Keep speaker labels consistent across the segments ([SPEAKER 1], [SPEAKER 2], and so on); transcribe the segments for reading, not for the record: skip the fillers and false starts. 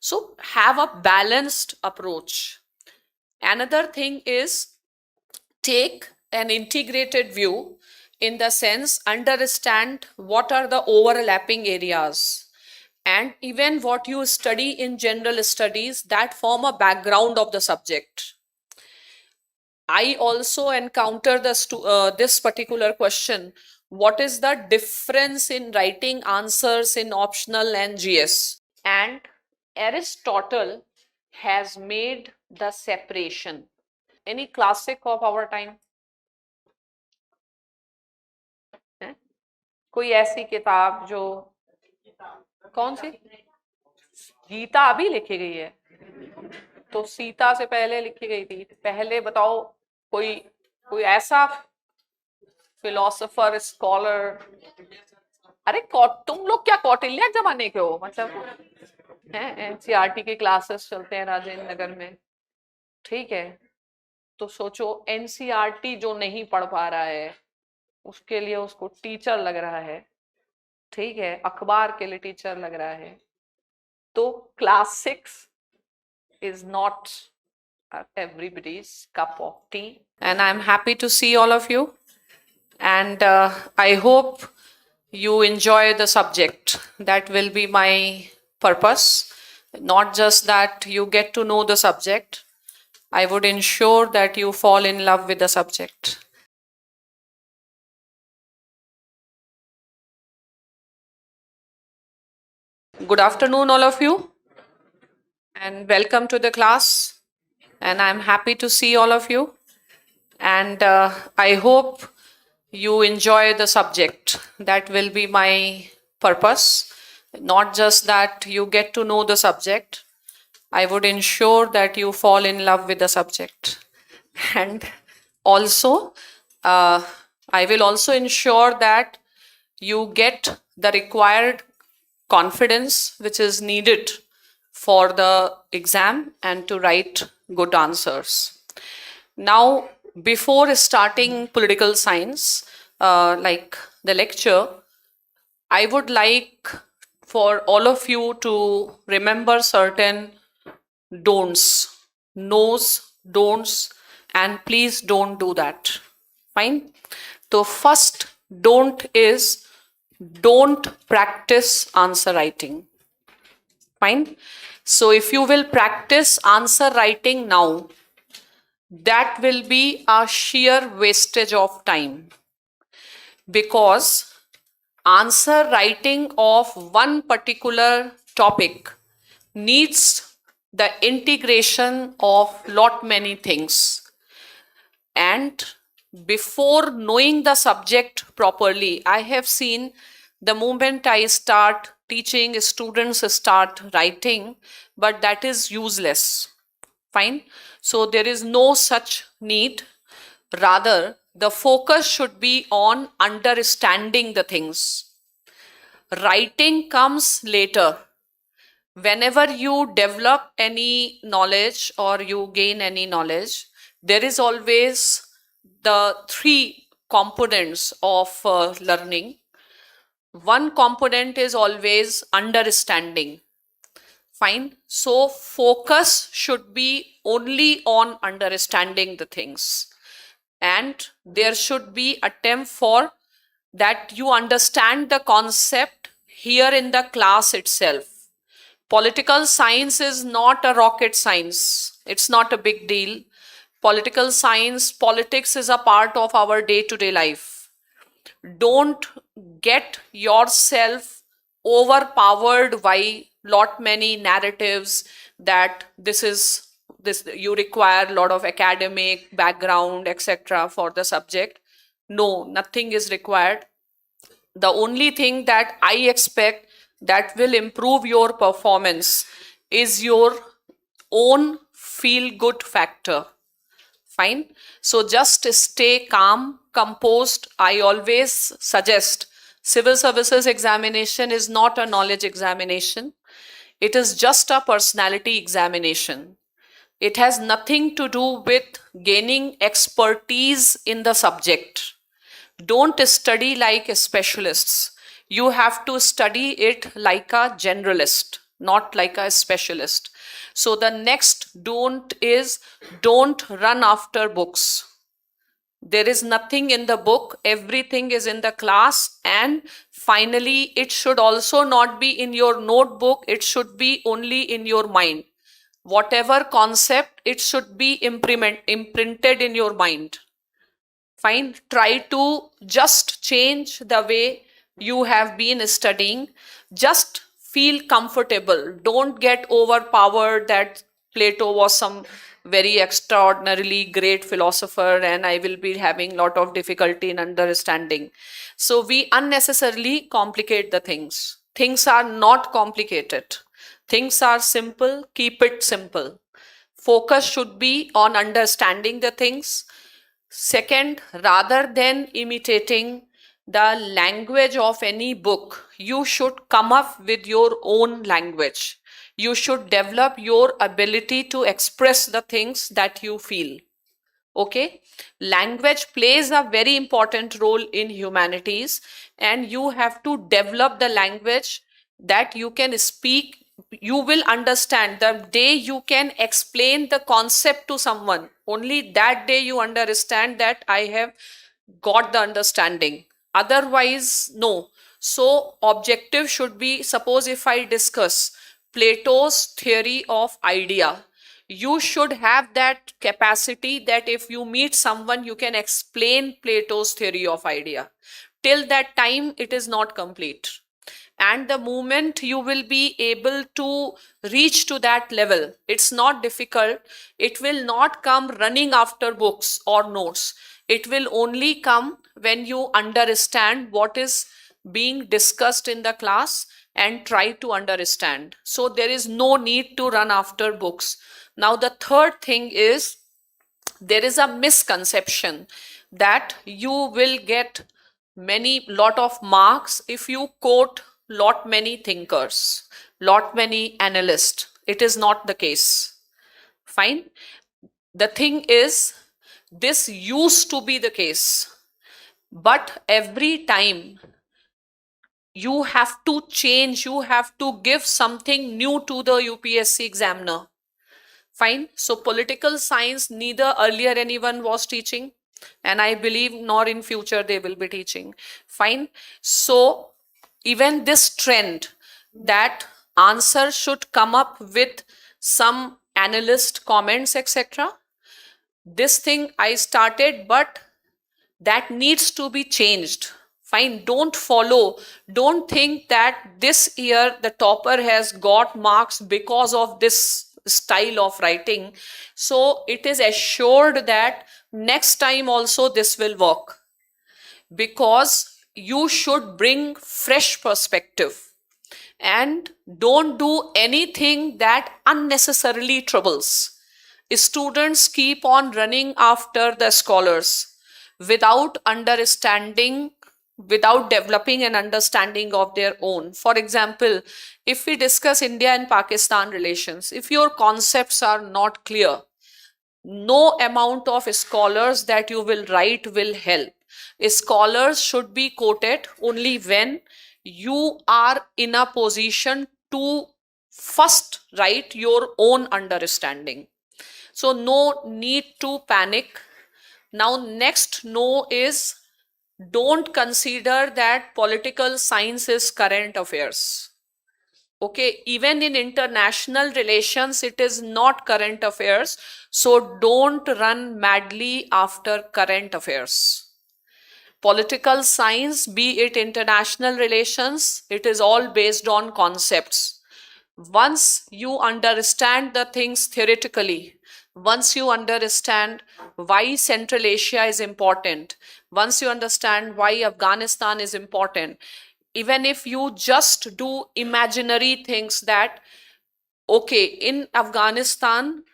[SPEAKER 1] So have a balanced approach. Another thing is take an integrated view, in the sense understand what are the overlapping areas, and even what you study in general studies that form a background of the subject. I also encounter this particular question: what is the difference in writing answers in optional and GS? And Aristotle has made the separation. Any classic of our time? है? कोई ऐसी किताब जो, कौन सी? गीता अभी लिखी गई है, तो सीता से पहले लिखी गई थी। पहले बताओ, कोई कोई ऐसा फिलोसोफर स्कॉलर। अरे तुम लोग क्या कौटिल्य जमाने के हो, मतलब है? एनसीईआरटी के क्लासेस चलते हैं राजेंद्र नगर में, ठीक है? तो सोचो, एनसीईआरटी जो नहीं पढ़ पा रहा है उसके लिए उसको टीचर लग रहा है, ठीक है? अखबार के लिए टीचर लग रहा है। तो classics is not everybody's cup of tea. And I'm happy to see all of you. And I hope you enjoy the subject. That will be my purpose. Not just that you get to know the subject, I would ensure that you fall in love with the subject. Good afternoon, all of you, and welcome to the class. And I'm happy to see all of you. And I hope you enjoy the subject. That will be my purpose. Not just that you get to know the subject, I would ensure that you fall in love with the subject. And also, I will also ensure that you get the required confidence which is needed for the exam and to write good answers. Now, before starting political science, like the lecture, I would like for all of you to remember certain don'ts, no's, don'ts, and please don't do that. Fine? So, first don't is don't practice answer writing. Fine? So, if you will practice answer writing now, that will be a sheer wastage of time, because answer writing of one particular topic needs the integration of lot many things. And before knowing the subject properly, I have seen the moment I start teaching, students start writing, but that is useless. Fine? So there is no such need. Rather, the focus should be on understanding the things. Writing comes later. Whenever you develop any knowledge or you gain any knowledge, there is always the three components of learning. One component is always understanding. Fine. So focus should be only on understanding the things. And there should be attempt for that you understand the concept here in the class itself. Political science is not a rocket science. It's not a big deal. Political science, politics is a part of our day-to-day life. Don't get yourself overpowered by lot many narratives that this you require a lot of academic background, etc. for the subject. No, nothing is required. The only thing that I expect that will improve your performance is your own feel good factor. Fine. So just stay calm, composed. I always suggest civil services examination is not a knowledge examination. It is just a personality examination. It has nothing to do with gaining expertise in the subject. Don't study like specialists. You have to study it like a generalist. not like a specialist. So the next don't is don't run after books. There is nothing in the book, everything is in the class. And finally, it should also not be in your notebook, it should be only in your mind. Whatever concept, it should be imprinted in your mind. Fine. Try to just change the way you have been studying. Just feel comfortable. Don't get overpowered that Plato was some very extraordinarily great philosopher and I will be having lot of difficulty in understanding. So we unnecessarily complicate the things. Things are not complicated. Things are simple. Keep it simple. Focus should be on understanding the things. Second, rather than imitating the language of any book, you should come up with your own language. You should develop your ability to express the things that you feel. Okay? Language plays a very important role in humanities, and you have to develop the language that you can speak. You will understand the day you can explain the concept to someone, only that day you understand that I have got the understanding. Otherwise, no. So objective should be, suppose if I discuss Plato's theory of idea, you should have that capacity that if you meet someone, you can explain Plato's theory of idea. Till that time, it is not complete. And the moment you will be able to reach to that level, it's not difficult. It will not come running after books or notes. It will only come when you understand what is being discussed in the class and try to understand. So there is no need to run after books. Now the third thing is, there is a misconception that you will get many lot of marks if you quote lot many thinkers, lot many analysts. It is not the case. Fine. The thing is, this used to be the case, but every time you have to change, you have to give something new to the UPSC examiner. Fine. So political science, neither earlier anyone was teaching, and I believe nor in future they will be teaching. Fine. So even this trend that answer should come up with some analyst comments, etc. This thing I started, but that needs to be changed. Fine, don't follow, don't think that this year the topper has got marks because of this style of writing. So it is assured that next time also this will work, because you should bring fresh perspective and don't do anything that unnecessarily troubles. Students keep on running after the scholars without understanding, without developing an understanding of their own. For example, if we discuss India and Pakistan relations, if your concepts are not clear, no amount of scholars that you will write will help. Scholars should be quoted only when you are in a position to first write your own understanding. So no need to panic. Now next no is, don't consider that political science is current affairs. Okay, even in international relations, it is not current affairs. So don't run madly after current affairs. Political science, be it international relations, it is all based on concepts. Once you understand the things theoretically, once you understand why Central Asia is important, once you understand why Afghanistan is important, even if you just do imaginary things that, okay, in Afghanistan,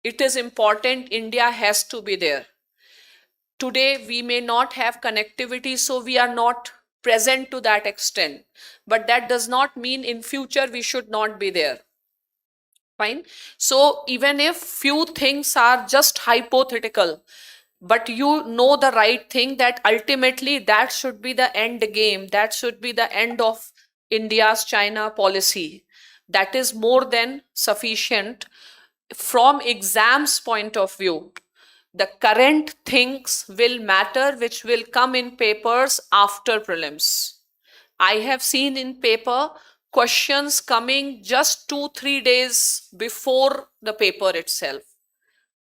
[SPEAKER 1] it is important, India has to be there. Today, we may not have connectivity, so we are not present to that extent. But that does not mean in future we should not be there. Fine. So even if few things are just hypothetical, but you know the right thing, that ultimately that should be the end game, that should be the end of India's China policy. that is more than sufficient. From exams point of view, the current things will matter which will come in papers after prelims. I have seen in paper questions coming just 2-3 days before the paper itself.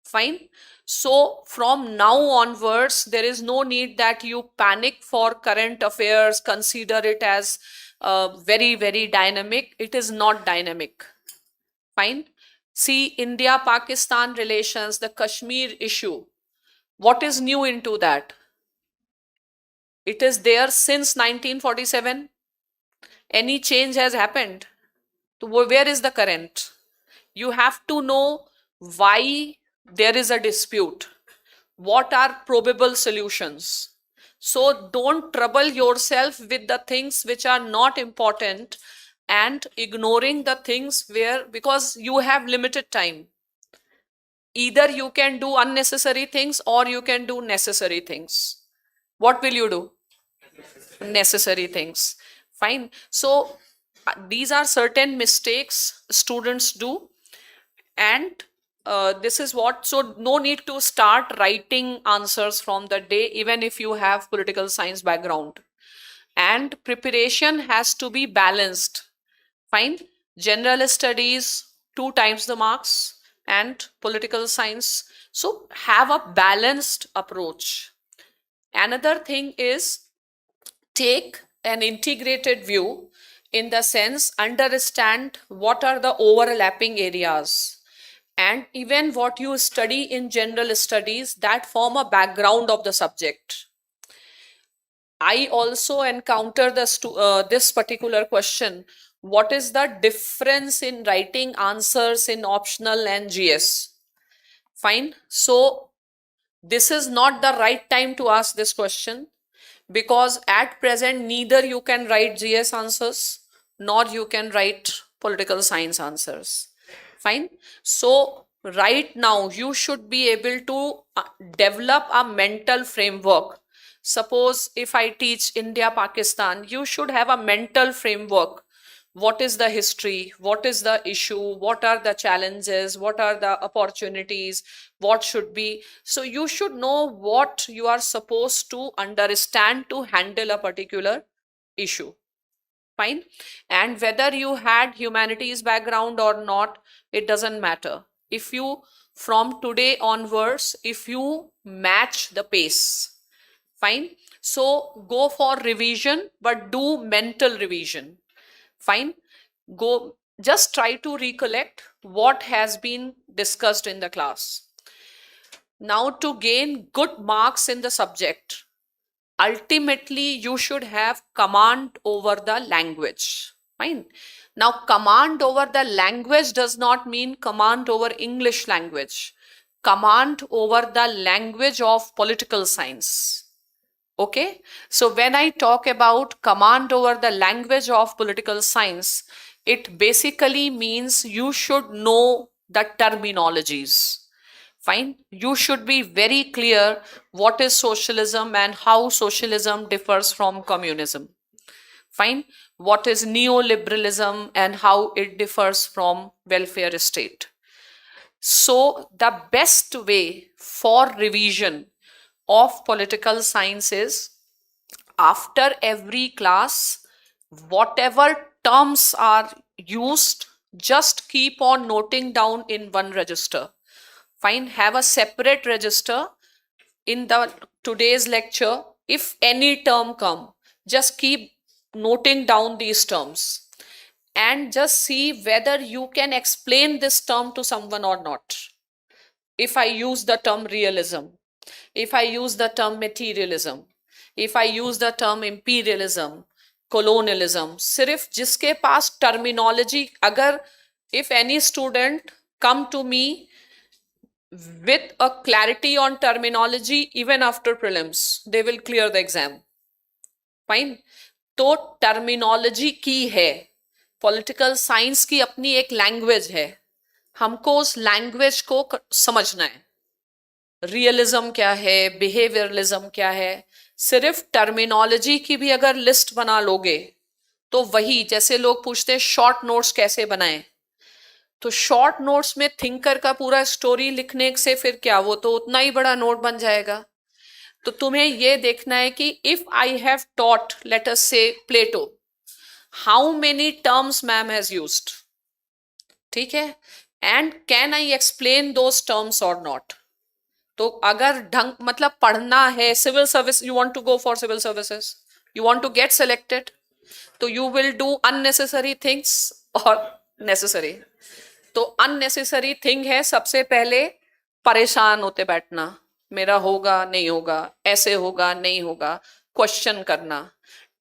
[SPEAKER 1] Fine. So from now onwards, there is no need that you panic for current affairs, consider it as very, very dynamic. It is not dynamic. Fine. See, India Pakistan relations, the Kashmir issue. What is new into that? It is there since 1947. Any change has happened? So where is the current? You have to know why there is a dispute. What are probable solutions? So don't trouble yourself with the things which are not important and ignoring the things where, because you have limited time. Either you can do unnecessary things or you can do necessary things. What will you do? Necessary things. Fine. So these are certain mistakes students do, and this is what, so no need to start writing answers from the day, even if you have political science background. And preparation has to be balanced. Fine. General studies 2 times the marks, and political science, so have a balanced approach. Another thing is, take an integrated view, in the sense understand what are the overlapping areas, and even what you study in general studies that form a background of the subject. I also encounter this particular question: what is the difference in writing answers in optional and GS? Fine. So this is not the right time to ask this question, because at present neither you can write GS answers nor you can write political science answers. Fine. So right now you should be able to develop a mental framework. Suppose if I teach India Pakistan, you should have a mental framework. What is the history? What is the issue? What are the challenges? What are the opportunities? What should be? So you should know what you are supposed to understand to handle a particular issue. Fine. And whether you had humanities background or not, it doesn't matter. If you, from today onwards, if you match the pace, fine. So go for revision, but do mental revision. Fine. Go, just try to recollect what has been discussed in the class. Now, to gain good marks in the subject, ultimately you should have command over the language. Fine. Now, command over the language does not mean command over English language. Command over the language of political science. Okay. So when I talk about command over the language of political science, it basically means you should know the terminologies. Fine. You should be very clear what is socialism and how socialism differs from communism. Fine. What is neoliberalism and how it differs from welfare state. So the best way for revision of political science is, after every class, whatever terms are used, just keep on noting down in one register. Fine. Have a separate register in the today's lecture. If any term come, just keep noting down these terms and just see whether you can explain this term to someone or not. If I use the term realism, if I use the term materialism, if I use the term imperialism, colonialism, सिर्फ जिसके पास terminology, अगर, if any student come to me with a clarity on terminology, even after prelims, they will clear the exam. Fine. तो terminology की है, political science की अपनी एक language है, हमको उस language को समझना है. रियलिज्म क्या है, बिहेवियरलिज्म क्या है, सिर्फ टर्मिनोलॉजी की भी अगर लिस्ट बना लोगे तो वही जैसे लोग पूछते हैं शॉर्ट नोट्स कैसे बनाएं, तो शॉर्ट नोट्स में थिंकर का पूरा स्टोरी लिखने से फिर क्या, वो तो उतना ही बड़ा नोट बन जाएगा। तो तुम्हें ये देखना है कि if I have taught let us say Plato, how many terms ma'am has used, ठीक है, and can I explain those terms और नॉट। तो अगर ढंग मतलब पढ़ना है, civil service, you want to go for civil services, you want to get selected, तो you will do unnecessary things और नेसेसरी। तो अननेसेसरी थिंग है सबसे पहले परेशान होते बैठना, मेरा होगा नहीं होगा, ऐसे होगा नहीं होगा, क्वेश्चन करना।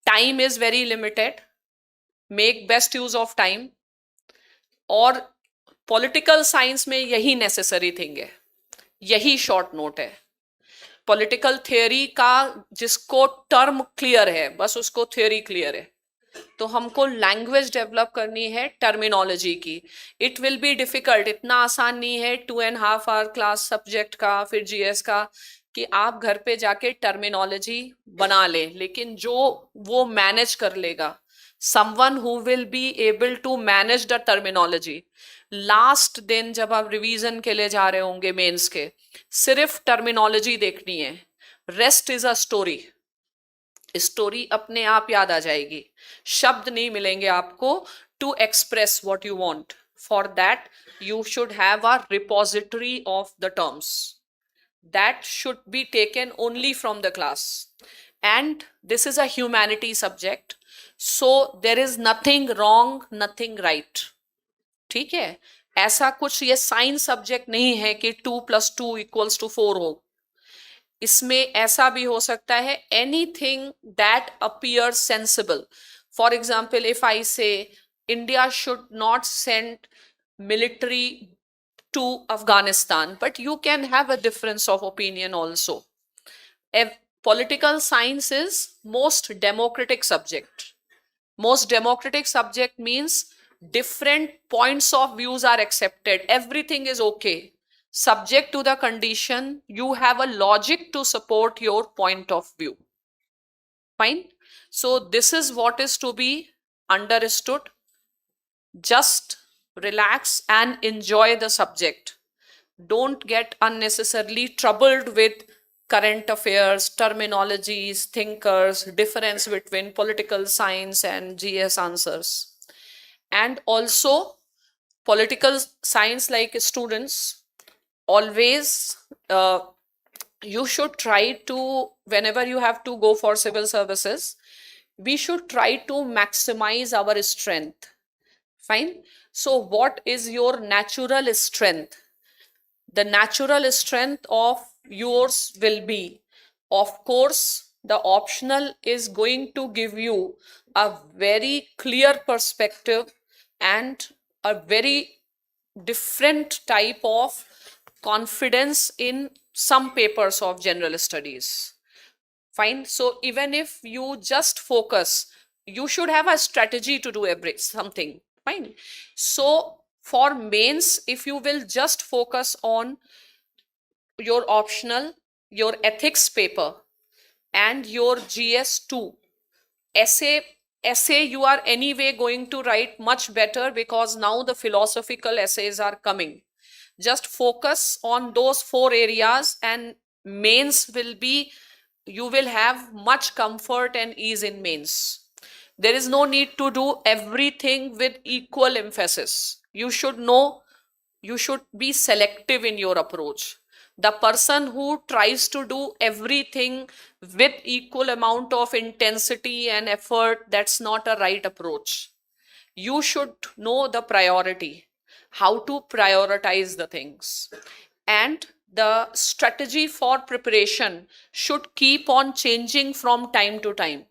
[SPEAKER 1] Time is very limited, make best use of time. और पॉलिटिकल साइंस में यही नेसेसरी थिंग है, यही शॉर्ट नोट है। पॉलिटिकल थियोरी का जिसको टर्म क्लियर है, बस उसको थियोरी क्लियर है। तो हमको लैंग्वेज डेवलप करनी है टर्मिनोलॉजी की। इट विल बी डिफिकल्ट, इतना आसान नहीं है 2.5 आवर क्लास सब्जेक्ट का फिर जीएस का कि आप घर पे जाके टर्मिनोलॉजी बना ले, लेकिन जो वो मैनेज कर लेगा, someone who will be able to manage the terminology. Last दिन जब आप रिवीजन के लिए जा रहे होंगे मेंस के, सिर्फ टर्मिनोलॉजी देखनी है, rest is a story. Story अपने आप याद आ जाएगी, शब्द नहीं मिलेंगे आपको to express what you want. For that you should have a repository of the terms that should be taken only from the class, and this is a humanity subject, so there is nothing wrong, nothing right, ठीक है। ऐसा कुछ ये science subject नहीं है कि 2+2=4 हो। इसमें ऐसा भी हो सकता है anything that appear sensible. For example if I say India should not send military to Afghanistan, but you can have a difference of opinion also. Political science is most democratic subject. Most democratic subject means different points of views are accepted, everything is okay, subject to the condition you have a logic to support your point of view. Fine. So this is what is to be understood. Just relax and enjoy the subject. Don't get unnecessarily troubled with current affairs, terminologies, thinkers, difference between political science and GS answers. And also, political science like students, always you should try to, whenever you have to go for civil services, we should try to maximize our strength. Fine. So what is your natural strength? The natural strength of yours will be, of course, the optional is going to give you a very clear perspective and a very different type of confidence in some papers of general studies. Fine. So even if you just focus, you should have a strategy to do something. Fine. So for mains, if you will just focus on your optional, your ethics paper, and your GS2 essay you are anyway going to write much better, because now the philosophical essays are coming. Just focus on those 4 areas and mains will be, you will have much comfort and ease in mains. There is no need to do everything with equal emphasis. You should know, you should be selective in your approach. The person who tries to do everything with equal amount of intensity and effort, that's not a right approach. You should know the priority, how to prioritize the things. And the strategy for preparation should keep on changing from time to time.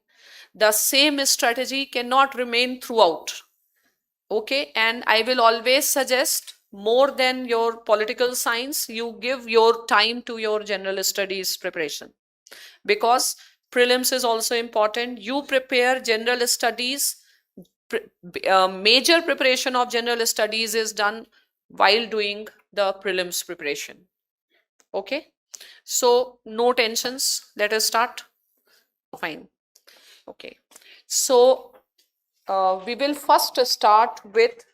[SPEAKER 1] The same strategy cannot remain throughout. Okay, and I will always suggest, more than your political science, you give your time to your general studies preparation, because prelims is also important. You prepare general studies, major preparation of general studies is done while doing the prelims preparation. Okay, so no tensions, let us start. Fine. Okay, so we will first start with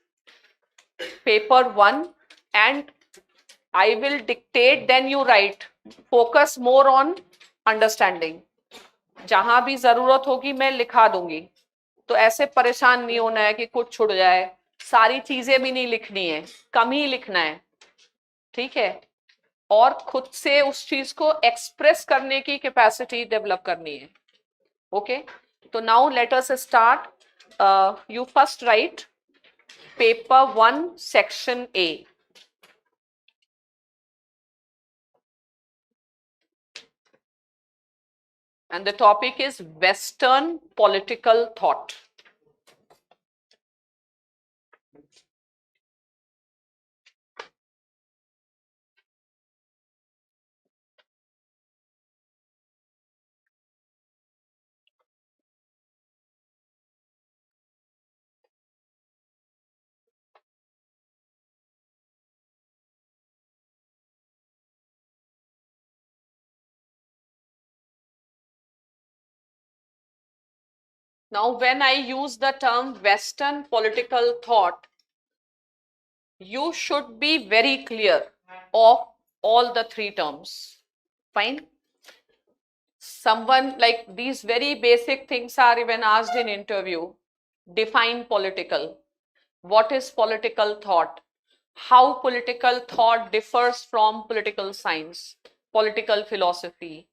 [SPEAKER 1] paper 1 and I will dictate, then you write. Focus more on understanding. जहां भी जरूरत होगी मैं लिखा दूंगी, तो ऐसे परेशान नहीं होना है कि कुछ छूट जाए। सारी चीजें भी नहीं लिखनी है, कम ही लिखना है, ठीक है। और खुद से उस चीज को एक्सप्रेस करने की कैपेसिटी डेवलप करनी है। ओके, तो now let us start. You first right paper 1 section A. And the topic is Western political thought. Now, when I use the term Western political thought, you should be very clear of all the three terms. Fine. Someone like these very basic things are even asked in interview. Define political. What is political thought? How political thought differs from political science, political philosophy,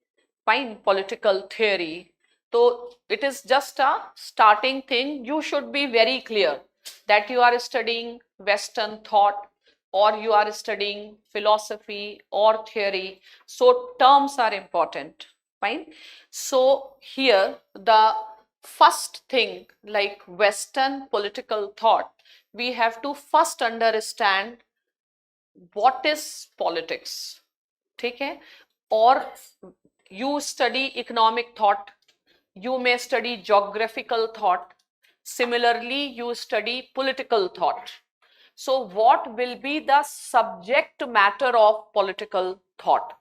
[SPEAKER 1] fine, political theory. So it is just a starting thing. You should be very clear that you are studying Western thought or you are studying philosophy or theory. So terms are important. Fine. So here the first thing, like Western political thought, we have to first understand what is politics. ठीक है, और you study economic thought, you may study geographical thought, similarly you study political thought. So what will be the subject matter of political thought?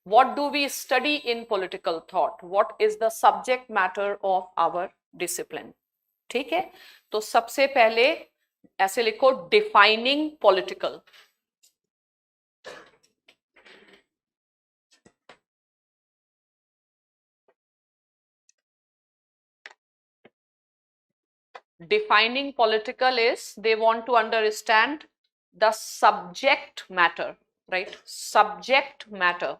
[SPEAKER 1] What do we study in political thought? What is the subject matter of our discipline? ठीक है, तो सबसे पहले ऐसे लिखो defining political. Defining political is they want to understand the subject matter, right? Subject matter.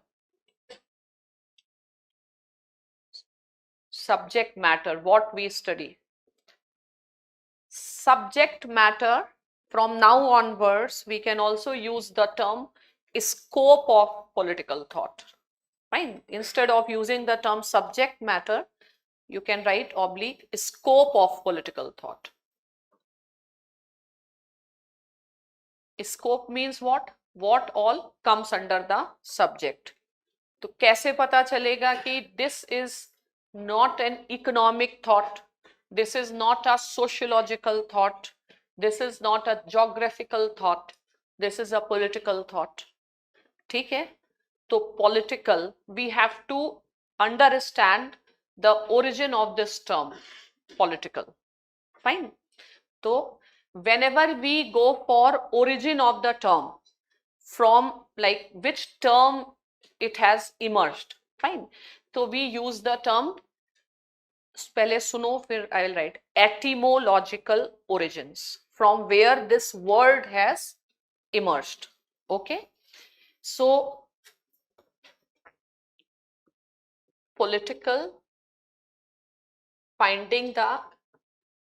[SPEAKER 1] Subject matter, what we study. Subject matter, from now onwards, we can also use the term scope of political thought. Fine. Instead of using the term subject matter, you can write oblique scope of political thought. Scope means what? What all comes under the subject. तो कैसे पता चलेगा कि this is not an economic thought, this is not a sociological thought, this is not a geographical thought, this is a political thought. ठीक है, तो political, we have to understand the origin of this term political. Fine. So whenever we go for origin of the term, from like which term it has emerged, fine, so we use the term, पहले सुनो फिर I will write, etymological origins, from where this word has emerged. Okay, so political, finding the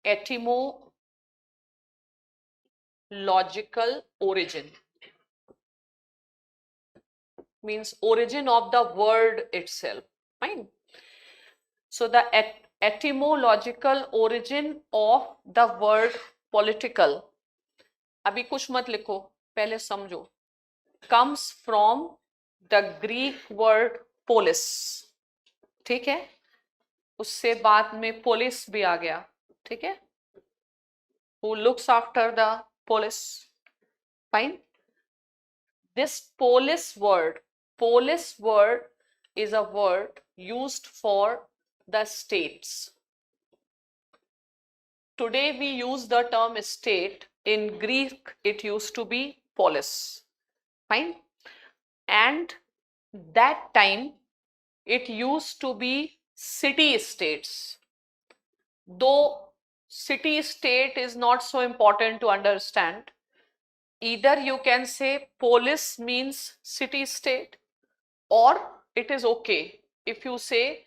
[SPEAKER 1] etymological origin means origin of the word itself. Fine. So the etymological origin of the word political, अभी कुछ मत लिखो, पहले समझो, comes from the Greek word polis. ठीक है, उससे बाद में police भी आ गया, ठीक है, who looks after the police. Fine. This polis word is a word used for the states. today we use the term state. In Greek, it used to be polis. Fine. And that time, it used to be city states. Though city state is not so important to understand, either you can say polis means city state, or it is okay if you say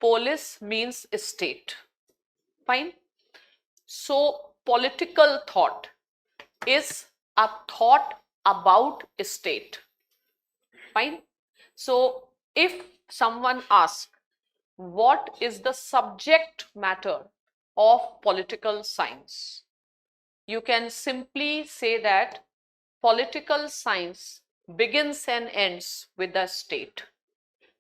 [SPEAKER 1] polis means state. Fine. So political thought is a thought about a state. Fine. So if someone asks, what is the subject matter of political science? You can simply say that political science begins and ends with the state.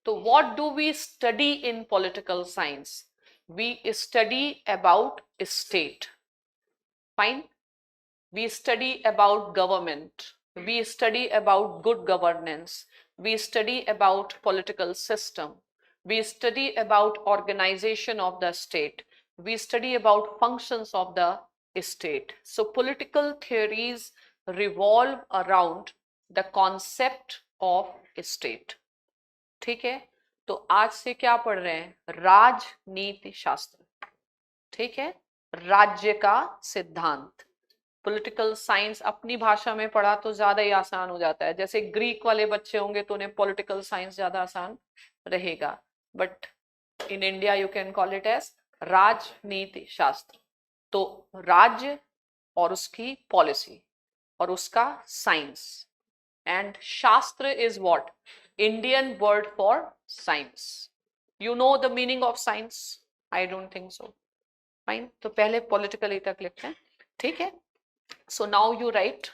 [SPEAKER 1] So what do we study in political science? We study about a state. Fine. We study about government. We study about good governance. We study about political system. We study about organization of the state. We study about functions of the state. So political theories revolve around the concept of state. ठीक है, तो आज से क्या पढ़ रहे हैं? राजनीति शास्त्र. ठीक है, राज्य का सिद्धांत. पॉलिटिकल साइंस अपनी भाषा में पढ़ा तो ज्यादा ही आसान हो जाता है. जैसे ग्रीक वाले बच्चे होंगे तो उन्हें पॉलिटिकल साइंस ज्यादा आसान रहेगा, but in India you can call it as rajniti shastra. तो राज्य और उसकी पॉलिसी और उसका science. And shastra is what? Indian word for science. You know the meaning of science? I don't think so. Fine. तो पहले पॉलिटिकल तक लिखते हैं. ठीक है. So now you write,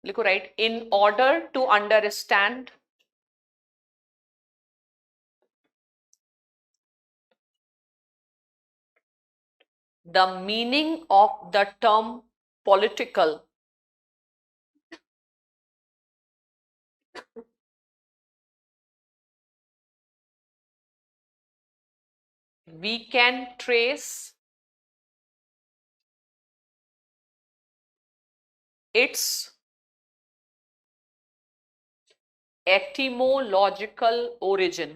[SPEAKER 1] लिखो, write, in order to understand the meaning of the term political, we can trace its etymological origin.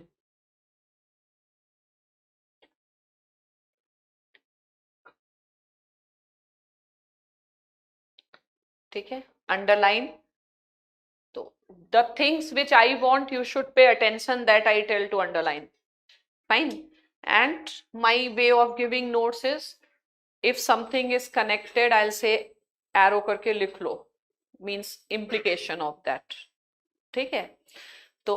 [SPEAKER 1] ठीक है, underline. So the things which I want you should pay attention that I tell to underline. Fine. And my way of giving notes is, if something is connected, I'll say arrow करके लिख लो, means implication of that. ठीक है. तो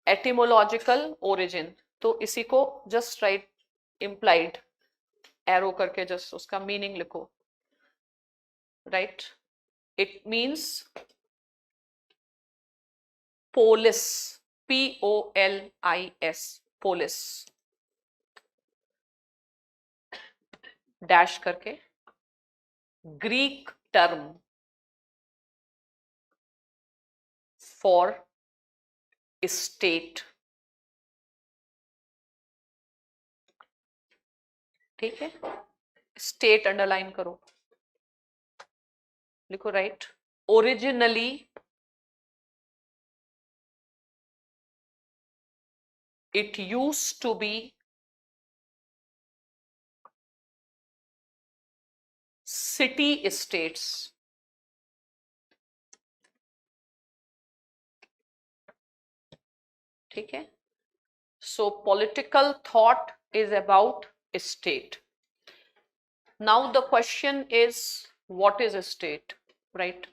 [SPEAKER 1] etymological origin, तो इसी को just write implied, arrow करके just उसका meaning लिखो. Right. It means polis, P-O-L-I-S, polis, dash करके, ग्रीक टर्म फॉर स्टेट. ठीक है, स्टेट अंडरलाइन करो, लिखो, right. Originally it used to be city states. ठीक है. So political thought is about state. Now the question is, what is a state? Right?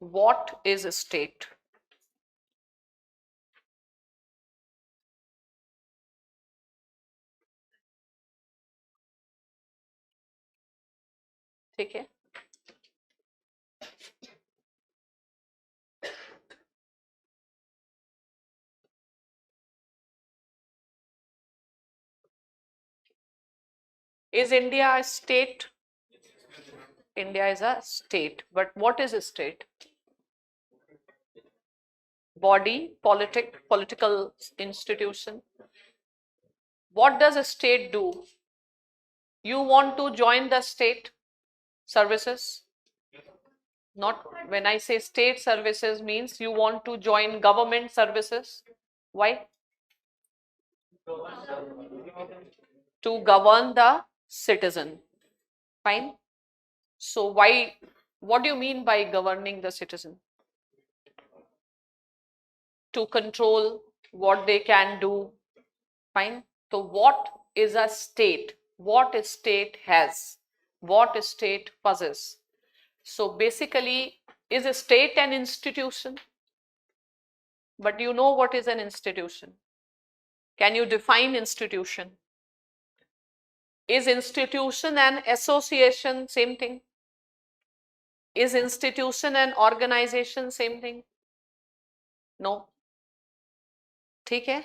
[SPEAKER 1] What is a state? ठीक है. Is India a state? India is a state, but what is a state? Body, political institution. What does a state do? You want to join the state services? Not when I say state services means you want to join government services. Why? To govern the citizen. Fine. So why, what do you mean by governing the citizen? To control what they can do. Fine. So what is a state? What a state has? What a state possesses? So basically, is a state an institution? But you know what is an institution? Can you define institution? Is institution an association? Same thing. Is institution an organization? Same thing. No. ठीक है,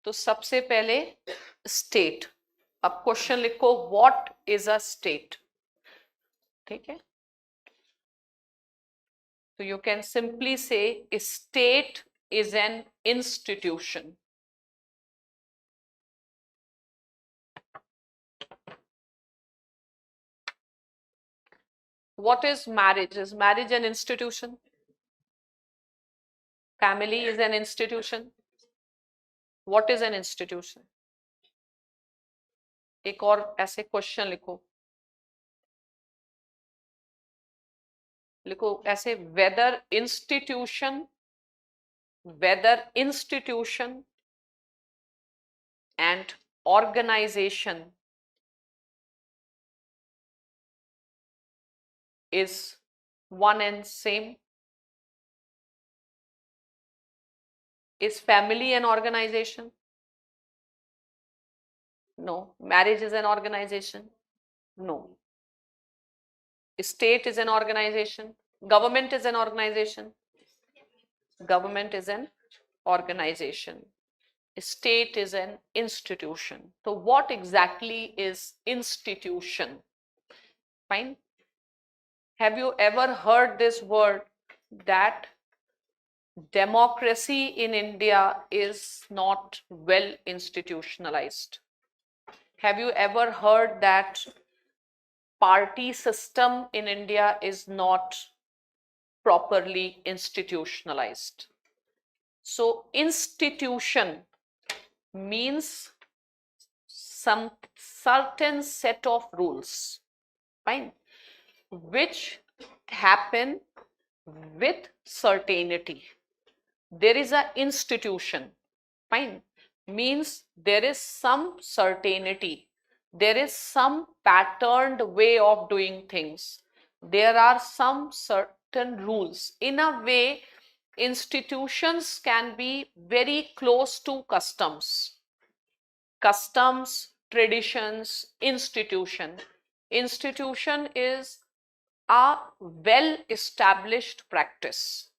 [SPEAKER 1] तो सबसे पहले state. अब question लिखो, what is a state. ठीक है, तो यू कैन सिंपली से state is an institution. What is marriage? Is marriage an institution? Family is an institution. What is an institution? एक और ऐसे क्वेश्चन लिखो, लिखो ऐसे, whether institution and organization is one and same. Is family an organization? No. Marriage is an organization? No. State is an organization? Government is an organization? Government is an organization. State is an institution. So what exactly is institution? Fine. Have you ever heard this word that democracy in India is not well institutionalized? Have you ever heard that party system in India is not properly institutionalized? So institution means some certain set of rules, fine, which happen with certainty. There is an institution, fine, means there is some certainty, there is some patterned way of doing things, there are some certain rules. In a way, institutions can be very close to customs, traditions. Institution is a well established practice,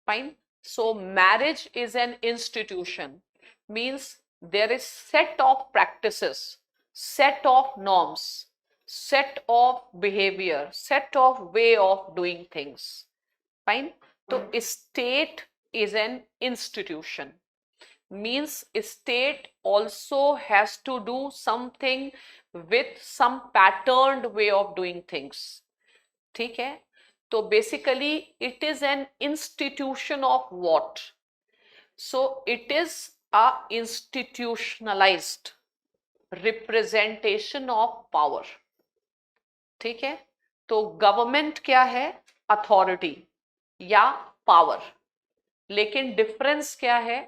[SPEAKER 1] fine. So marriage is an institution, means there is set of practices, set of norms, set of behavior, set of way of doing things, fine. So state is an institution, means state also has to do something with some patterned way of doing things. ठीक है, तो basically it is an institution of what? So it is a institutionalized representation of power. ठीक है, तो government क्या है? Authority या power. लेकिन डिफरेंस क्या है?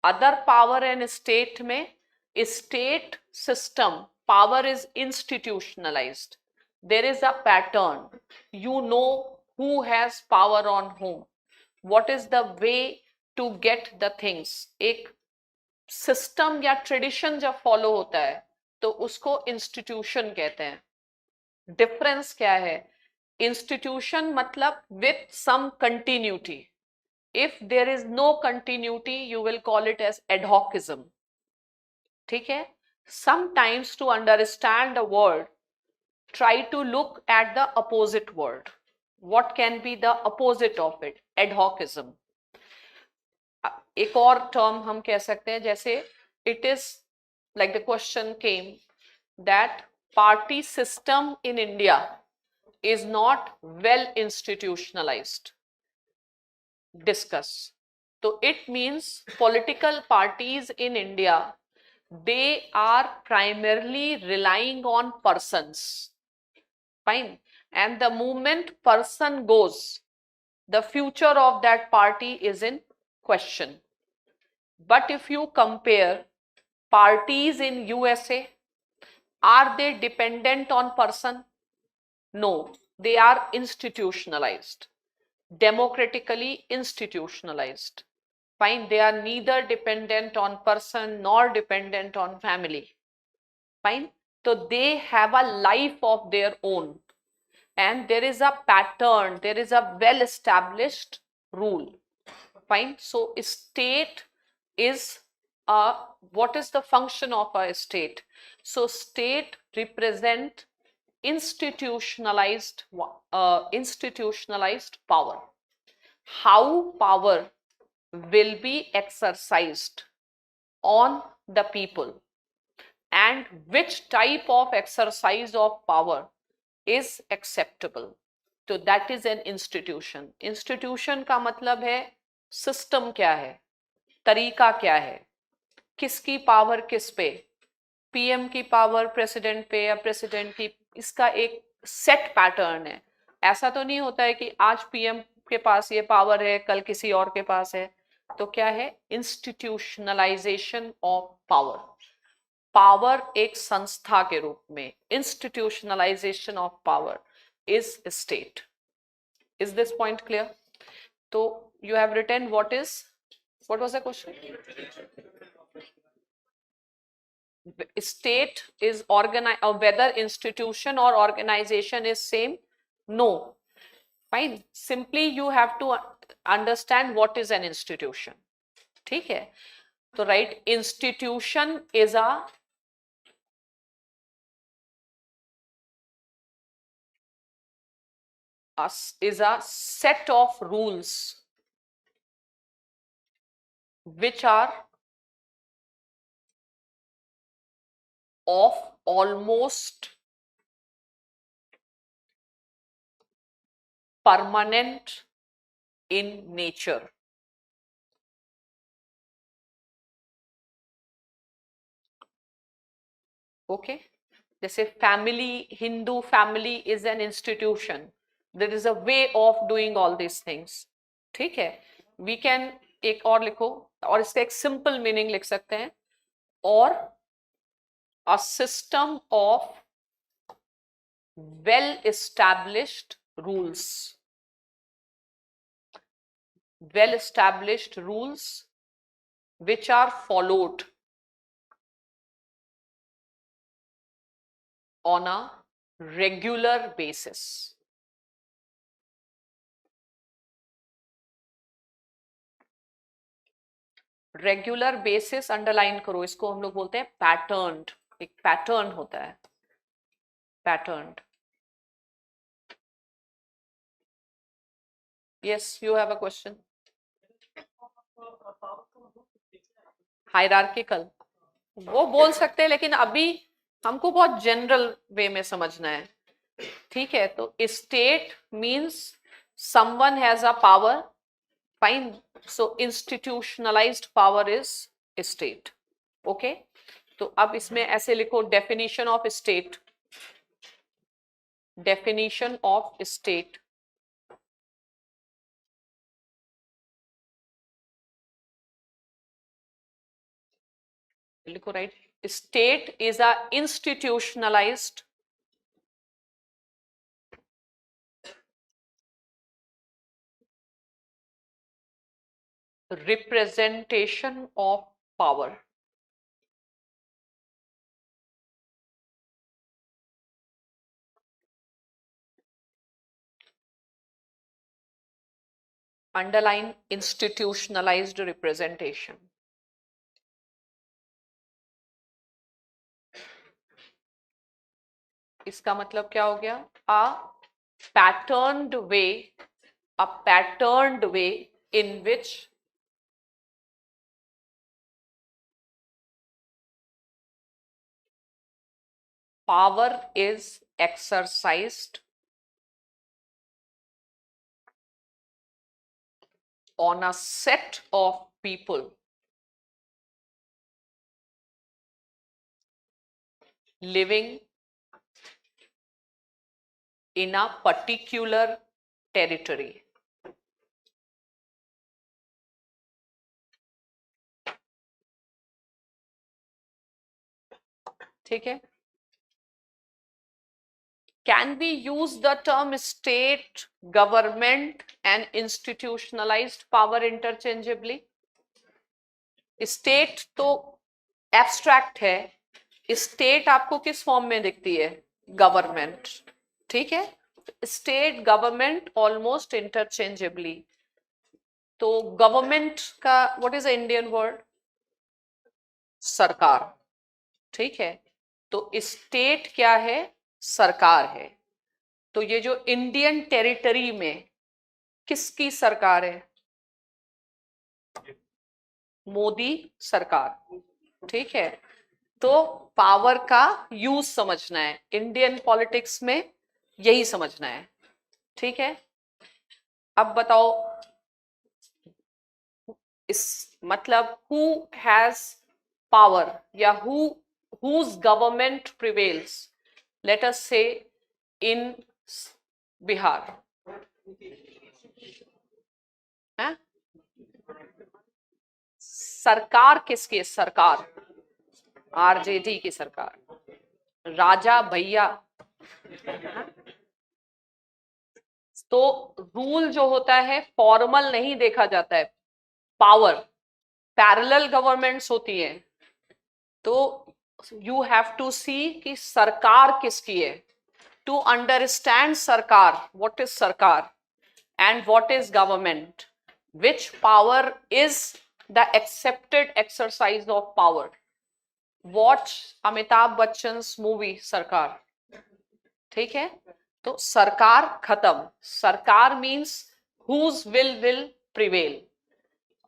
[SPEAKER 1] अदर पावर एंड स्टेट में, state system power is institutionalised. There is a pattern. You know who has power on whom. What is the way to get the things. एक system या tradition जब follow होता है तो उसको institution कहते हैं. डिफरेंस क्या है? इंस्टीट्यूशन मतलब with some continuity. If there is no continuity you will call it as adhocism. ठीक है, sometimes to understand a word, try to look at the opposite word. What can be the opposite of it? Adhocism. एक और term हम कह सकते हैं, जैसे it is like the question came that party system in India is not well institutionalized. Discuss. So it means political parties in India, they are primarily relying on persons. Fine. And the moment person goes, the future of that party is in question. But if you compare parties in USA, are they dependent on person? No, they are institutionalized, democratically institutionalized. Fine, they are neither dependent on person nor dependent on family. Fine, so they have a life of their own, and there is a pattern, there is a well established rule. Fine, so state is what is the function of a state? So state represent institutionalized institutionalized power. How power will be exercised on the people and which type of exercise of power is acceptable. तो that is an institution. Institution का मतलब है system क्या है, तरीका क्या है, किसकी पावर किस पे, पीएम की पावर प्रेसिडेंट पे या प्रेसिडेंट की, इसका एक सेट पैटर्न है. ऐसा तो नहीं होता है कि आज पीएम के पास ये पावर है, कल किसी और के पास है. तो क्या है? Institutionalisation of power. पावर एक संस्था के रूप में, institutionalization of power is state. Is this point clear? तो you have written what was the question? State is organized, whether institution or organization is same? No. Fine. Simply you have to understand what is an institution. ठीक है? तो right, institution is a set of rules which are of almost permanent in nature. Okay, जैसे family, Hindu family is an institution. There is a way of doing all this things. ठीक है, we can एक और लिखो, और इसका एक simple meaning लिख सकते हैं, और a system of well established rules. Well established rules which are followed on a regular basis. Regular basis underline करो, इसको हम लोग बोलते हैं पैटर्न्ड. एक पैटर्न होता है, patterned. Yes, you have a question. Hierarchical वो बोल सकते हैं, लेकिन अभी हमको बहुत जनरल वे में समझना है. ठीक है, तो state means someone has a power. Fine, so institutionalized power is state. Okay, तो अब इसमें ऐसे लिखो, definition of state. Definition of state. लिखो, right. State is a institutionalized representation of power. Underline institutionalized representation. इसका मतलब क्या हो गया? patterned way a patterned way in which power is exercised on a set of people living in a particular territory. ठीक है? Can we use the term state, government and institutionalized power interchangeably? State तो abstract है, state आपको किस form में दिखती है? Government. ठीक है? State government almost interchangeably. तो गवर्नमेंट का what is the Indian word? सरकार. ठीक है? तो स्टेट क्या है? सरकार है. तो ये जो इंडियन टेरिटरी में किसकी सरकार है? मोदी सरकार. ठीक है? तो पावर का यूज समझना है इंडियन पॉलिटिक्स में, यही समझना है. ठीक है? अब बताओ इस मतलब हु हैज पावर या whose government prevails, let us say in Bihar. है? सरकार किसकी है? सरकार आरजेडी की सरकार. राजा भैया. तो रूल जो होता है फॉर्मल नहीं देखा जाता है, पावर. पैरेलल गवर्नमेंट्स होती हैं. तो यू हैव टू सी कि सरकार किसकी है. To understand sarkar, what is sarkar and what is government, which power is the accepted exercise of power. Watch Amitabh Bachchan's movie Sarkar. ठीक है? तो सरकार खत्म. Sarkar means whose will prevail.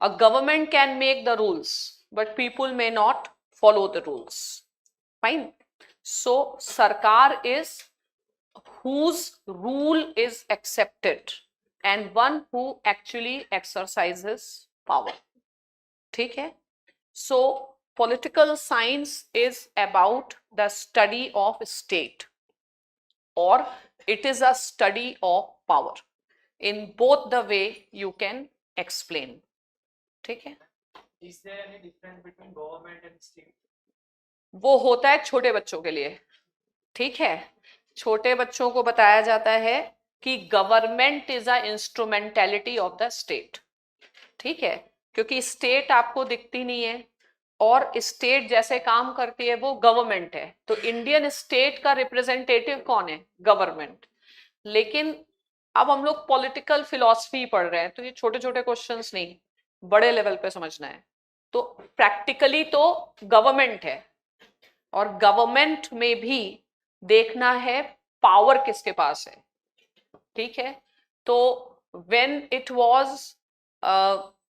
[SPEAKER 1] A government can make the rules, but people may not follow the rules. Fine. So sarkar is whose rule is accepted and one who actually exercises power. ठीक है? So political science is about the study of state, or it is a study of power. In both the way you can explain. ठीक है?
[SPEAKER 2] Is there any difference between government and state?
[SPEAKER 1] वो होता है छोटे बच्चों के लिए. ठीक है? छोटे बच्चों को बताया जाता है कि government is a instrumentality of the state. ठीक है? क्योंकि स्टेट आपको दिखती नहीं है और स्टेट जैसे काम करती है वो गवर्नमेंट है. तो इंडियन स्टेट का रिप्रेजेंटेटिव कौन है? गवर्नमेंट. लेकिन अब हम लोग पॉलिटिकल फिलॉसफी पढ़ रहे हैं, तो ये छोटे छोटे क्वेश्चंस नहीं, बड़े लेवल पे समझना है. तो प्रैक्टिकली तो गवर्नमेंट है, और गवर्नमेंट में भी देखना है पावर किसके पास है. ठीक है? तो when it was,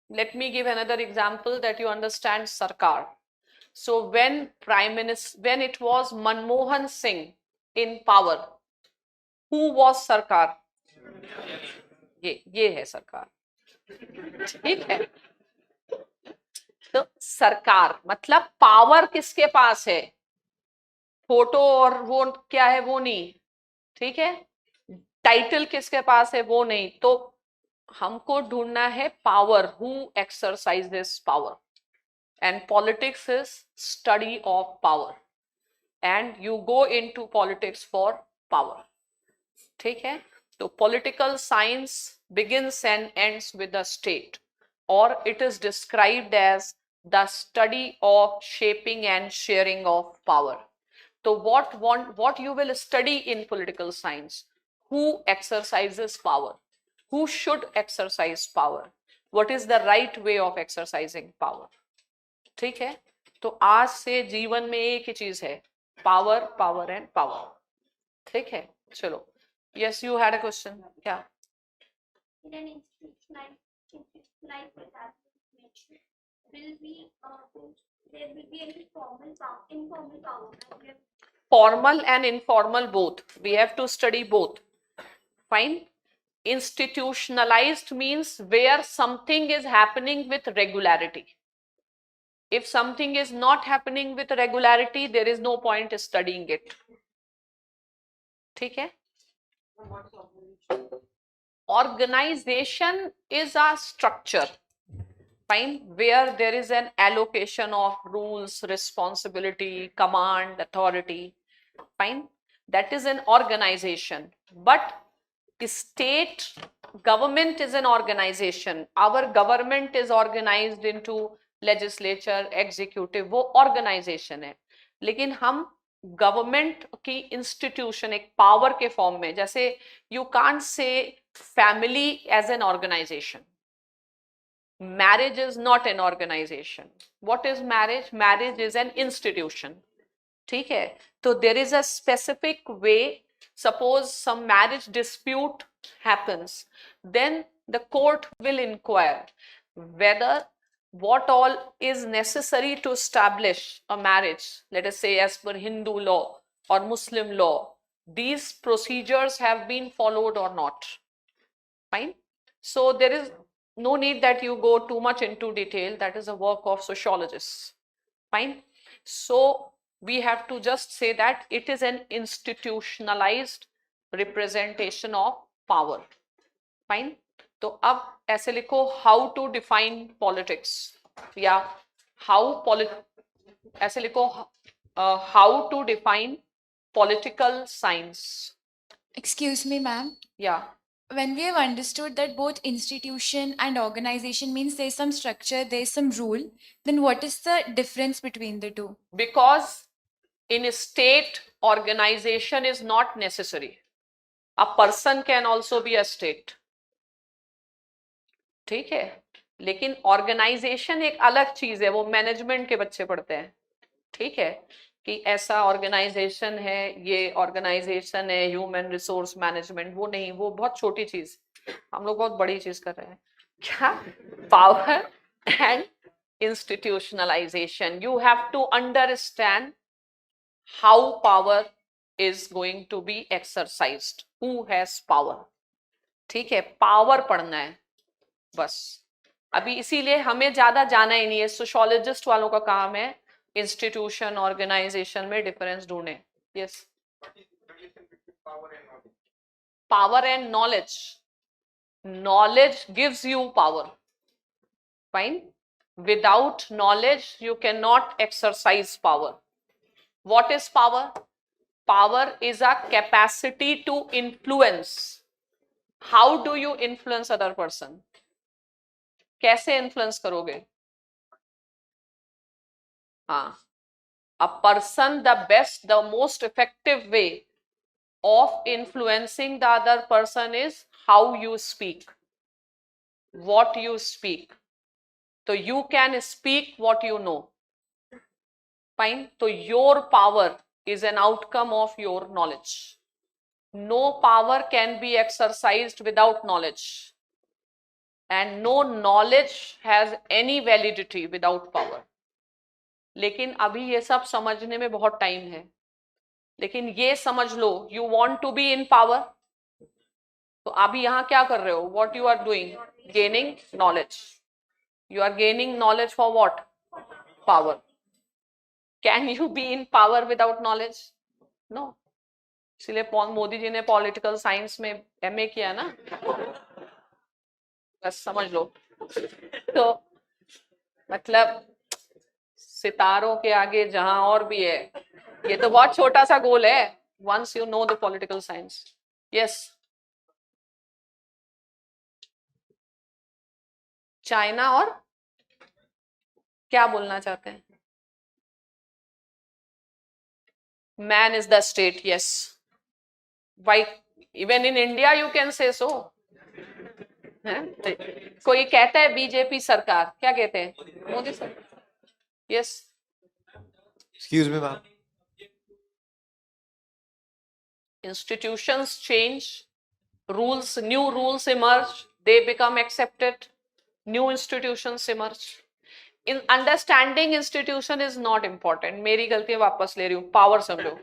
[SPEAKER 1] let me give another example that you understand sarkar. So when it was Manmohan Singh in power, who was sarkar? ये है सरकार. ठीक है? तो सरकार मतलब पावर किसके पास है? फोटो और वो क्या है वो नहीं. ठीक है? टाइटल किसके पास है वो नहीं. तो हमको ढूंढना है power, who exercises power. And politics is study of power, and you go into politics for power. ठीक है? तो political science begins and ends with the state, or it is described as the study of shaping and sharing of power. So what you will study in political science? Who exercises power? Who should exercise power? What is the right way of exercising power? ठीक है? तो आज से जीवन में एक ही चीज है, पावर, पावर एंड पावर. ठीक है? चलो. Yes, you had a question. क्या?
[SPEAKER 3] In an institutionalized nature, will be there will be any formal power, informal power.
[SPEAKER 1] formal and informal both. We have to study both. Fine. Institutionalized means where something is happening with regularity. If something is not happening with regularity, there is no point studying it. ठीक है? Organization is a structure, fine, where there is an allocation of rules, responsibility, command, authority, fine. That is an organization. But state government is an organization. Our government is organized into legislature, executive, वो organization है. लेकिन हम government की institution एक power के form में, जैसे you can't say family as an organization. Marriage is not an organization. What is marriage? Marriage is an institution. ठीक है? तो there is a specific way. Suppose some marriage dispute happens, then the court will inquire whether what all is necessary to establish a marriage, let us say as per Hindu law or Muslim law, these procedures have been followed or not. Fine. So there is no need that you go too much into detail. That is a work of sociologists. Fine. So we have to just say that it is an institutionalized representation of power. Fine. तो अब ऐसे लिखो how to define politics, या ऐसे लिखो how to define political science.
[SPEAKER 4] Excuse me, ma'am.
[SPEAKER 1] या
[SPEAKER 4] When we have understood that both institution and organization means there's some structure, there's some rule, then what is the difference between the two?
[SPEAKER 1] because in a state organization is not necessary. A person can also be a state. ठीक है, लेकिन organisation एक अलग चीज है, वो management के बच्चे पढ़ते हैं. ठीक है, कि ऐसा ऑर्गेनाइजेशन है, ये ऑर्गेनाइजेशन है ह्यूमन रिसोर्स मैनेजमेंट, वो नहीं, वो बहुत छोटी चीज. हम लोग बहुत बड़ी चीज कर रहे हैं. क्या? Power and institutionalization. You have to understand how power is going to be exercised. Who has power? ठीक है, पावर पढ़ना है बस. अभी इसीलिए हमें ज्यादा जाना ही नहीं है. सोशियोलॉजिस्ट वालों का काम है इंस्टीट्यूशन ऑर्गेनाइजेशन में डिफरेंस ढूंढे. Yes. Power and knowledge. Knowledge gives you power. Fine. Without knowledge, you cannot exercise power. What is power? Power is a capacity to influence. How do you influence other person? कैसे influence करोगे? हाँ. A person, the best, the most effective way of influencing the other person is how you speak, what you speak. So you can speak what you know. Fine. So your power is an outcome of your knowledge. No power can be exercised without knowledge, and no knowledge has any validity without power. लेकिन अभी ये सब समझने में बहुत time है. लेकिन ये समझ लो, you want to be in power. तो अभी यहाँ क्या कर रहे हो? What you are doing? Gaining knowledge. You are gaining knowledge for what? Power. Can you be in power without knowledge? No. इसलिए मोदी जी ने पॉलिटिकल साइंस में एमए किया ना, बस समझ लो. तो मतलब सितारों के आगे जहां और भी है, ये तो बहुत छोटा सा गोल है. Once you know the political science. Yes. China और क्या बोलना चाहते हैं? Man is the state. Yes. Why? Even in India you can say so. कोई कहता है बीजेपी सरकार, क्या कहते हैं? मोदी सरकार. Yes.
[SPEAKER 5] Excuse me, ma'am.
[SPEAKER 1] Institutions change, rules, new rules emerge, they become accepted, new institutions emerge. In understanding institution is not important, मेरी गलती वापस ले रही हूँ, पावर समझो,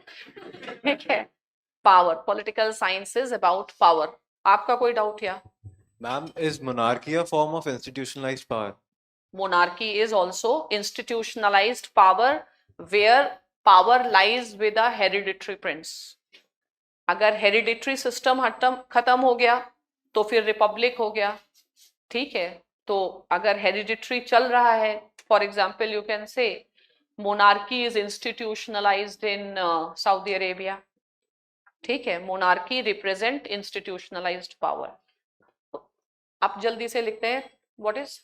[SPEAKER 1] ठीक है, power, political science is about power. आपका कोई डाउट या?
[SPEAKER 5] Ma'am, is monarchy a form of institutionalized power?
[SPEAKER 1] Monarchy is also institutionalized power where power lies with a hereditary prince. अगर हेरिडिटरी सिस्टम खत्म हो गया तो फिर रिपब्लिक हो गया, ठीक है। तो अगर हेरिडिटरी चल रहा है, for example you can say monarchy is institutionalised in Saudi Arabia, ठीक है, मोनार्की रिप्रेजेंट इंस्टीट्यूशनलाइज्ड पावर। आप जल्दी से लिखते हैं what is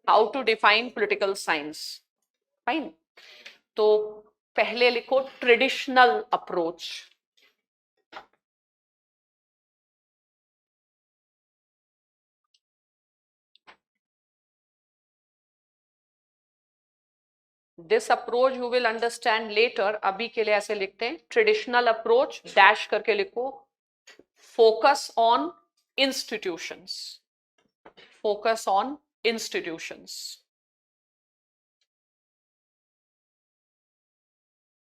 [SPEAKER 1] how to define political science, fine. तो पहले लिखो traditional approach, this approach you will understand later, अभी के लिए ऐसे लिखते हैं ट्रेडिशनल अप्रोच डैश करके लिखो, focus on institutions, focus on institutions,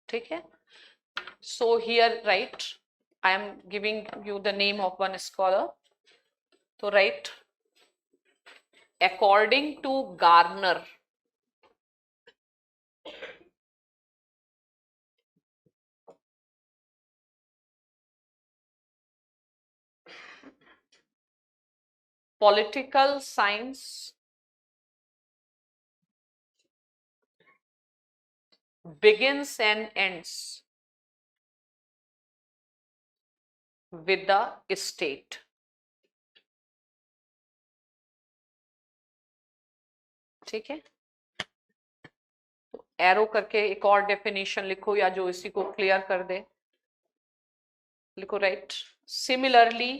[SPEAKER 1] ठीक है। So here right, I am giving you the name of one scholar, तो write according to Garner, political science begins and ends with the state, ठीक है। Arrow करके एक और definition लिखो या जो इसी को क्लियर कर दे, लिखो right similarly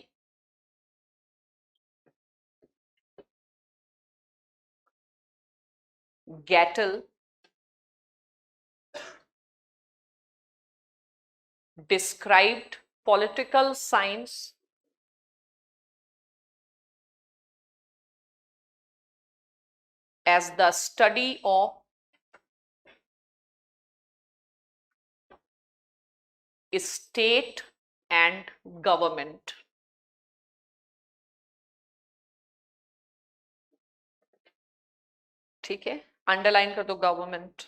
[SPEAKER 1] Gattel described political science as the study of state and government, ठीक है। अंडरलाइन कर दो गवर्नमेंट,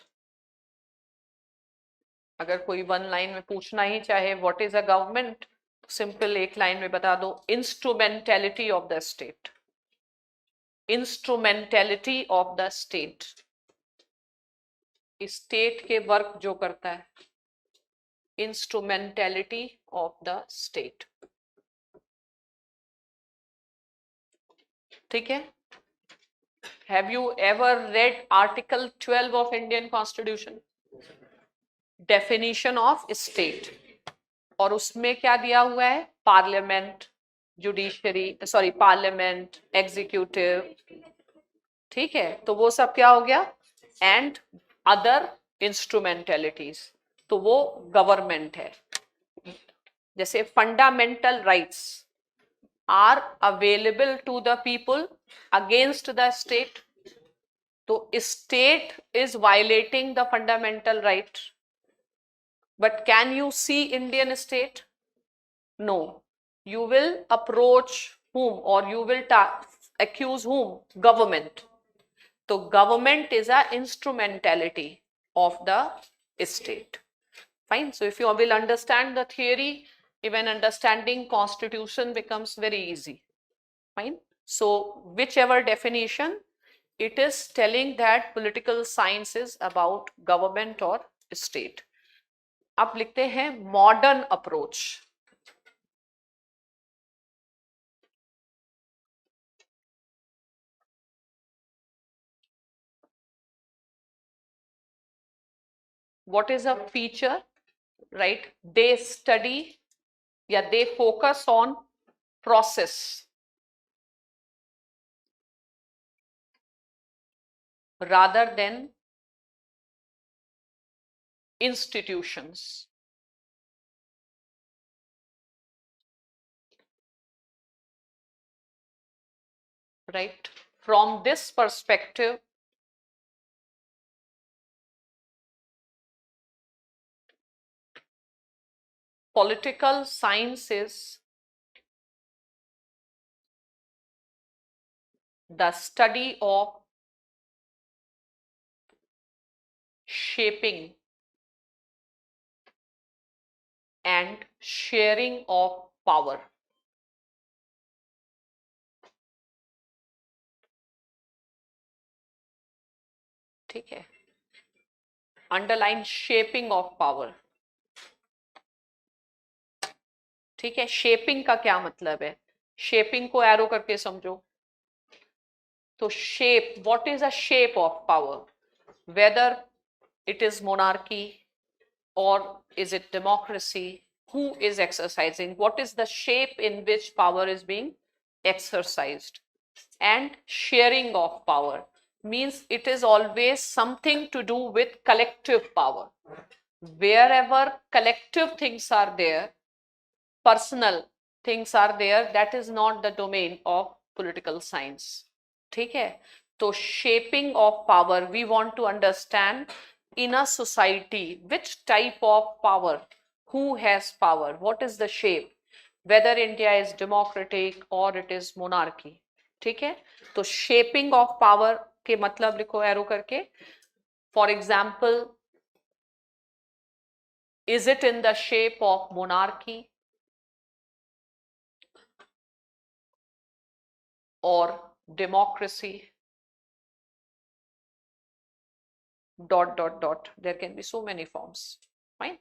[SPEAKER 1] अगर कोई वन लाइन में पूछना ही चाहे what is a government, simple एक लाइन में बता दो instrumentality of the state, instrumentality of the state, state के वर्क जो करता है, इंस्ट्रूमेंटेलिटी ऑफ द स्टेट, ठीक है। Have you ever read article 12 of Indian constitution, definition of state, और उसमें क्या दिया हुआ है, parliament, judiciary, sorry parliament, executive, ठीक है। तो वो सब क्या हो गया, एंड अदर इंस्ट्रूमेंटेलिटीज, तो वो गवर्नमेंट है। जैसे fundamental rights are available to the people against the state, तो state is violating the fundamental right, but can you see Indian state? No. You will approach whom, or you will accuse whom? Government. So government is a instrumentality of the state. Fine. So if you will understand the theory, even understanding constitution becomes very easy. Fine. So whichever definition, it is telling that political science is about government or state. आप लिखते हैं modern approach, what is a feature, right, they study या they focus on process rather than institutions, right? From this perspective, political science is the study of shaping and sharing of power. ठीक है, underline shaping of power. ठीक है, shaping का क्या मतलब है? Shaping को एरो करके समझो. तो shape, what is a shape of power? Whether it is monarchy or is it democracy? Who is exercising? What is the shape in which power is being exercised? And sharing of power means it is always something to do with collective power. Wherever collective things are there, personal things are there, that is not the domain of political science. ठीक है, तो shaping of power, we want to understand in a society which type of power, who has power, what is the shape, whether India is democratic or it is monarchy. ठीक है, तो shaping of power के मतलब लिखो arrow करके. For example, is it in the shape of monarchy or democracy? Dot dot dot, there can be so many forms. Fine.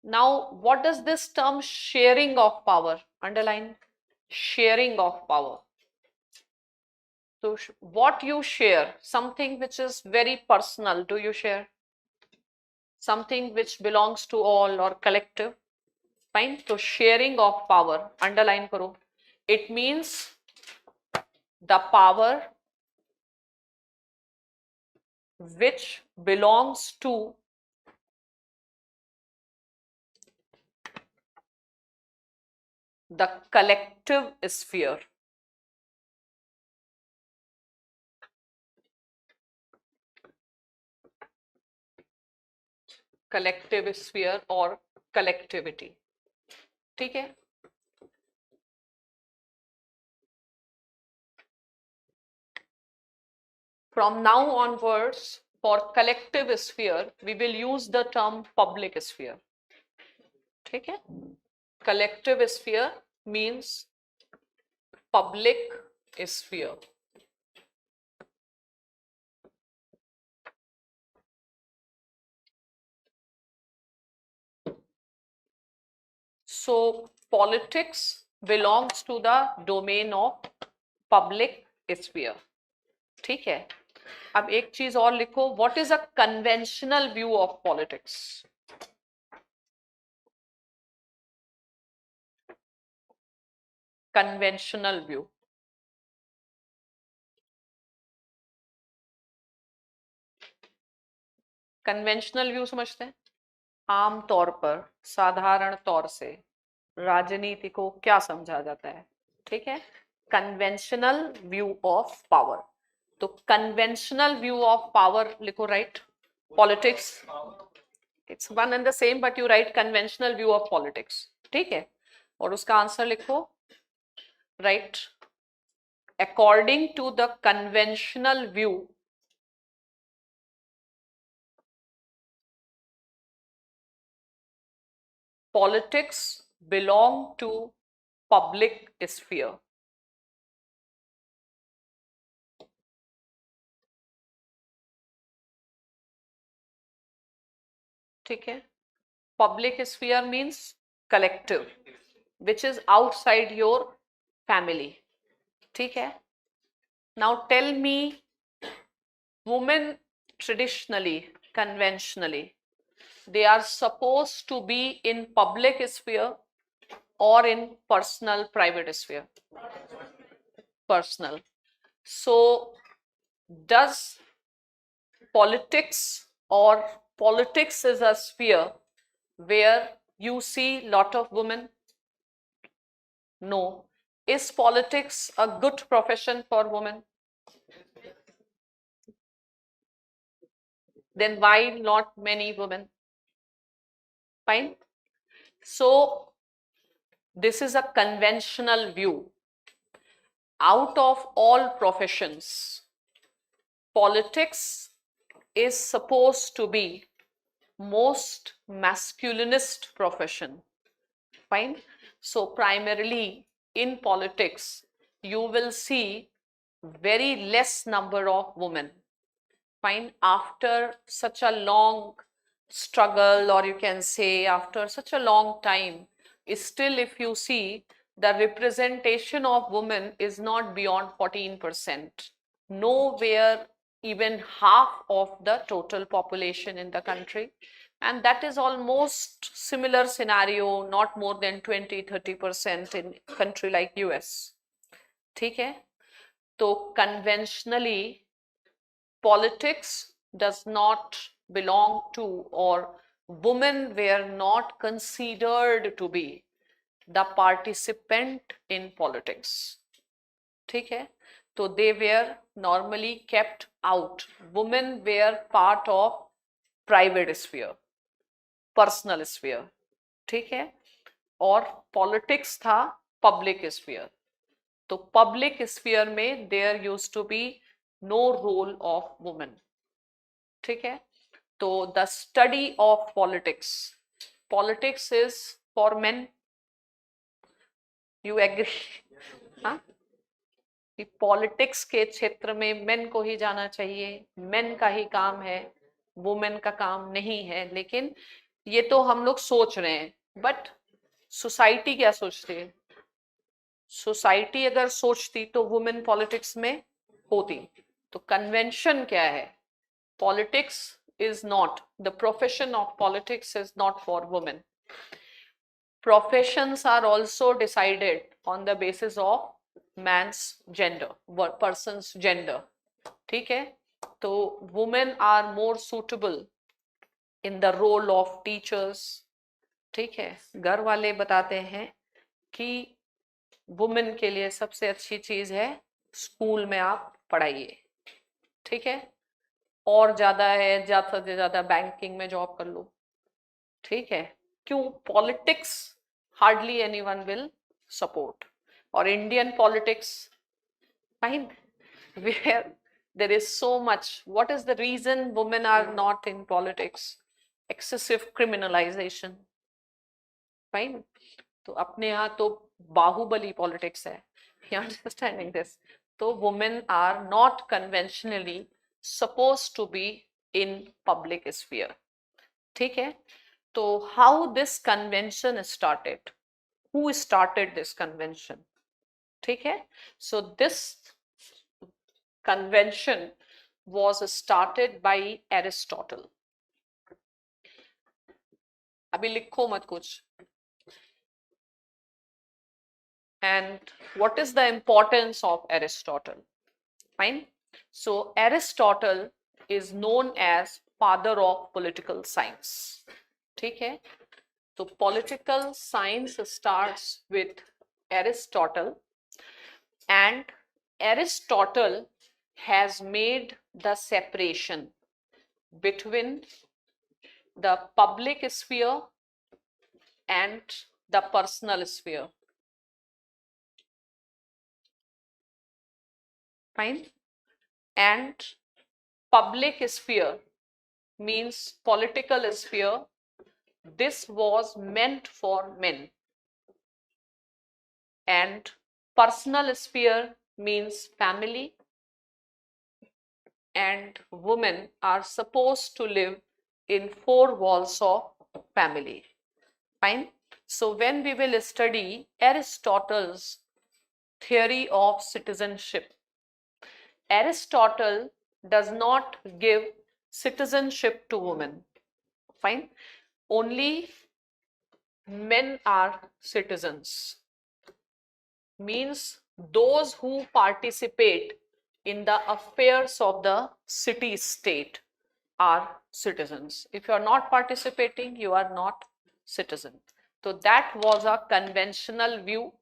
[SPEAKER 1] Now what does this term sharing of power, underline sharing of power. So what you share, something which is very personal, do you share? Something which belongs to all or collective. Fine. So sharing of power, underline karo. It means the power which belongs to the collective sphere. Collective sphere or collectivity. ठीक है, from now onwards for collective sphere we will use the term public sphere. ठीक है, collective sphere means public sphere. So politics belongs to the domain of public sphere. ठीक है, अब एक चीज और लिखो, what is a conventional view of politics? Conventional view. Conventional view समझते हैं? आम तौर पर, साधारण तौर से राजनीति को क्या समझा जाता है? ठीक है, कन्वेंशनल व्यू ऑफ पावर. तो कन्वेंशनल व्यू ऑफ पावर लिखो, right? Politics, it's one and the same but you write conventional view of politics. ठीक है, और उसका आंसर लिखो, right, according to the conventional view politics belong to public sphere. ठीक है, public sphere means collective which is outside your family. ठीक है, now tell me, women traditionally, conventionally, they are supposed to be in public sphere or in personal private sphere? Personal. So does politics, or politics is a sphere where you see lot of women? No. Is politics a good profession for women? Then why not many women? Fine. So this is a conventional view. Out of all professions, politics is supposed to be most masculinist profession. Fine. So primarily in politics, you will see very less number of women. Fine. After such a long struggle, or you can say after such a long time, still if you see, the representation of women is not beyond 14%. Nowhere even half of the total population in the country. And that is almost similar scenario, not more than 20-30% in country like US. ठीक है? तो conventionally politics does not belong to, or women were not considered to be the participant in politics. ठीक है? So they were normally kept out. Women were part of private sphere, personal sphere. ठीक है? और politics था public sphere. तो public sphere में there used to be no role of women. ठीक है? तो the study of politics is for men. You agree? हाँ? कि पॉलिटिक्स के क्षेत्र में मेन को ही जाना चाहिए, मेन का ही काम है, वुमेन का काम नहीं है. लेकिन ये तो हम लोग सोच रहे हैं, बट सोसाइटी क्या सोचती है? सोसाइटी अगर सोचती तो वुमेन पॉलिटिक्स में होती. तो कन्वेंशन क्या है? Politics is not, the profession of politics is not for women. Professions are also decided on the basis of man's gender, person's gender. ठीक है? तो women are more suitable in the role of teachers. ठीक है? घर वाले बताते हैं कि वुमेन के लिए सबसे अच्छी चीज है स्कूल में आप पढ़ाइए. ठीक है? और ज्यादा है, ज्यादा से ज्यादा बैंकिंग में जॉब कर लो. ठीक है? क्यों? Politics hardly anyone will support. Or Indian politics, fine, where there is so much. What is the reason women are not in politics? Excessive criminalization. Fine. तो अपने यहाँ तो बाहुबली पॉलिटिक्स है. You understanding this? तो women are not conventionally supposed to be in public sphere. ठीक है? So how this convention started? Who started this convention? ठीक है? So this convention was started by Aristotle. अभी लिखो मत कुछ. And what is the importance of Aristotle? Fine. So Aristotle is known as father of political science. ठीक है? तो political science starts with Aristotle, and Aristotle has made the separation between the public sphere and the personal sphere. Fine. And public sphere means political sphere. This was meant for men. And personal sphere means family, and women are supposed to live in 4 walls of family. Fine. So when we will study Aristotle's theory of citizenship, Aristotle does not give citizenship to women. Fine. Only men are citizens. Means those who participate in the affairs of the city state are citizens. If you are not participating, you are not citizen. So that was a conventional view,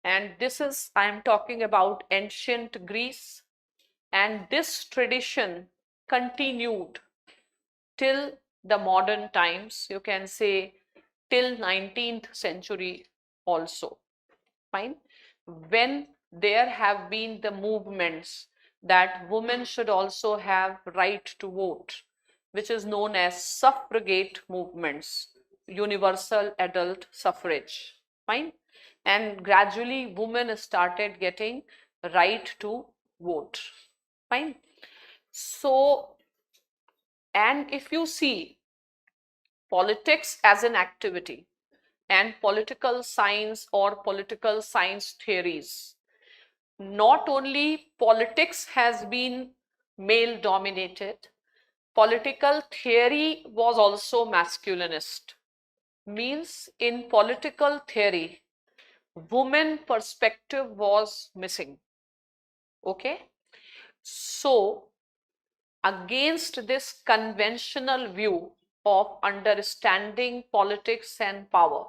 [SPEAKER 1] and this is, I am talking about ancient Greece, and this tradition continued till the modern times. You can say till 19th century also. Fine. When there have been the movements that women should also have right to vote, which is known as suffragette movements, universal adult suffrage. Fine. And gradually women started getting right to vote. Fine. So, and if you see politics as an activity and political science or political science theories, not only politics has been male dominated, political theory was also masculinist. Means in political theory, woman perspective was missing. Okay. So against this conventional view of understanding politics and power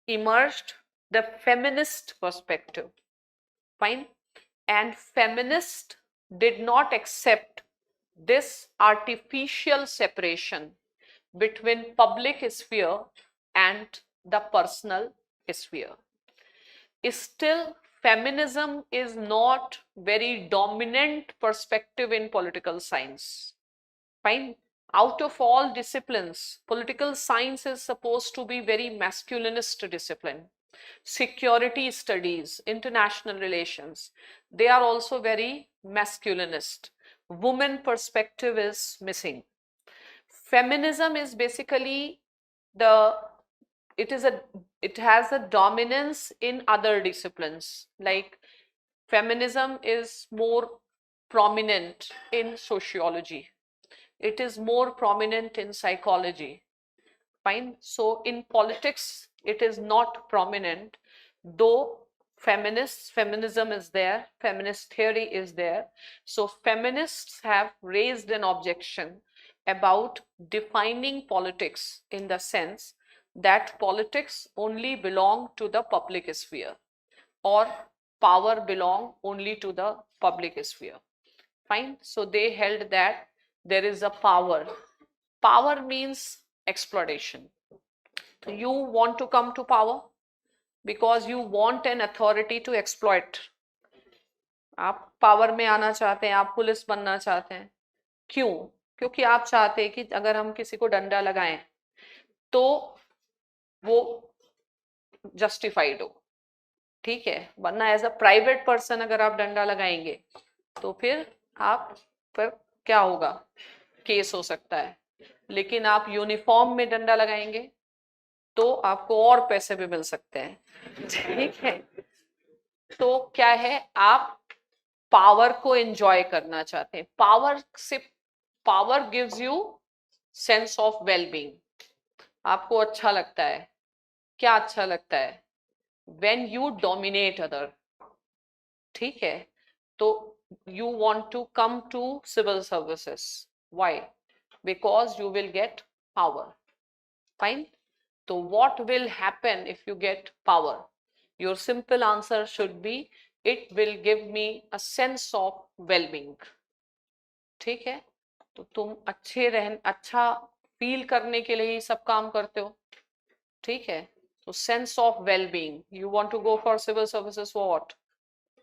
[SPEAKER 1] emerged the feminist perspective. Fine. And feminists did not accept this artificial separation between public sphere and the personal sphere. Still, feminism is not very dominant perspective in political science. Fine. Out of all disciplines, political science is supposed to be very masculinist discipline. Security studies, international relations, they are also very masculinist. Woman perspective is missing. Feminism is basically the it has a dominance in other disciplines. Like feminism is more prominent in sociology, it is more prominent in psychology. Fine. So in politics it is not prominent, though feminism is there, feminist theory is there. So feminists have raised an objection about defining politics in the sense that politics only belong to the public sphere or power belong only to the public sphere. Fine. So they held that there is a power. Power means exploitation. You want to come to power because you want an authority to exploit. आप power में आना चाहते हैं, आप police बनना चाहते हैं. क्यों? क्योंकि आप चाहते हैं कि अगर हम किसी को डंडा लगाएं तो वो जस्टिफाइड हो. ठीक है. वरना एज अ प्राइवेट पर्सन अगर आप डंडा लगाएंगे तो फिर आप पर क्या होगा? केस हो सकता है. लेकिन आप यूनिफॉर्म में डंडा लगाएंगे तो आपको और पैसे भी मिल सकते हैं. ठीक है. तो क्या है, आप पावर को एंजॉय करना चाहते हैं. Power gives you sense of wellbeing. आपको अच्छा लगता है. क्या अच्छा लगता है? When you dominate other. ठीक है. तो you want to come to civil services. Why? Because you will get power. Fine. So what will happen if you get power? Your simple answer should be, it will give me a sense of well-being. ठीक है. तो तुम अच्छा feel करने के लिए ही सब काम करते हो. ठीक है. तो sense of well-being. You want to go for civil services for what?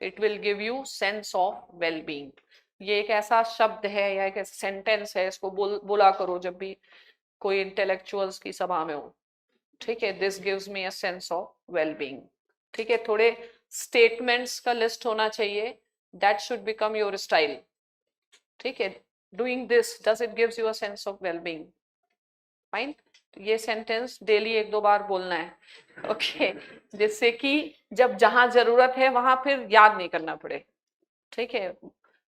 [SPEAKER 1] It will give you sense of well-being. ये एक ऐसा शब्द है या एक सेंटेंस है, इसको बोला करो जब भी कोई इंटेलेक्चुअल्स की सभा में हो. ठीक है. This gives me a sense of wellbeing. ठीक है. थोड़े स्टेटमेंट्स का लिस्ट होना चाहिए. That should become your style. ठीक है. Doing this, does it gives you a sense of wellbeing? Fine. ये सेंटेंस डेली 1-2 बार बोलना है. ओके. जिससे कि जब जहां जरूरत है वहां फिर याद नहीं करना पड़े. ठीक है.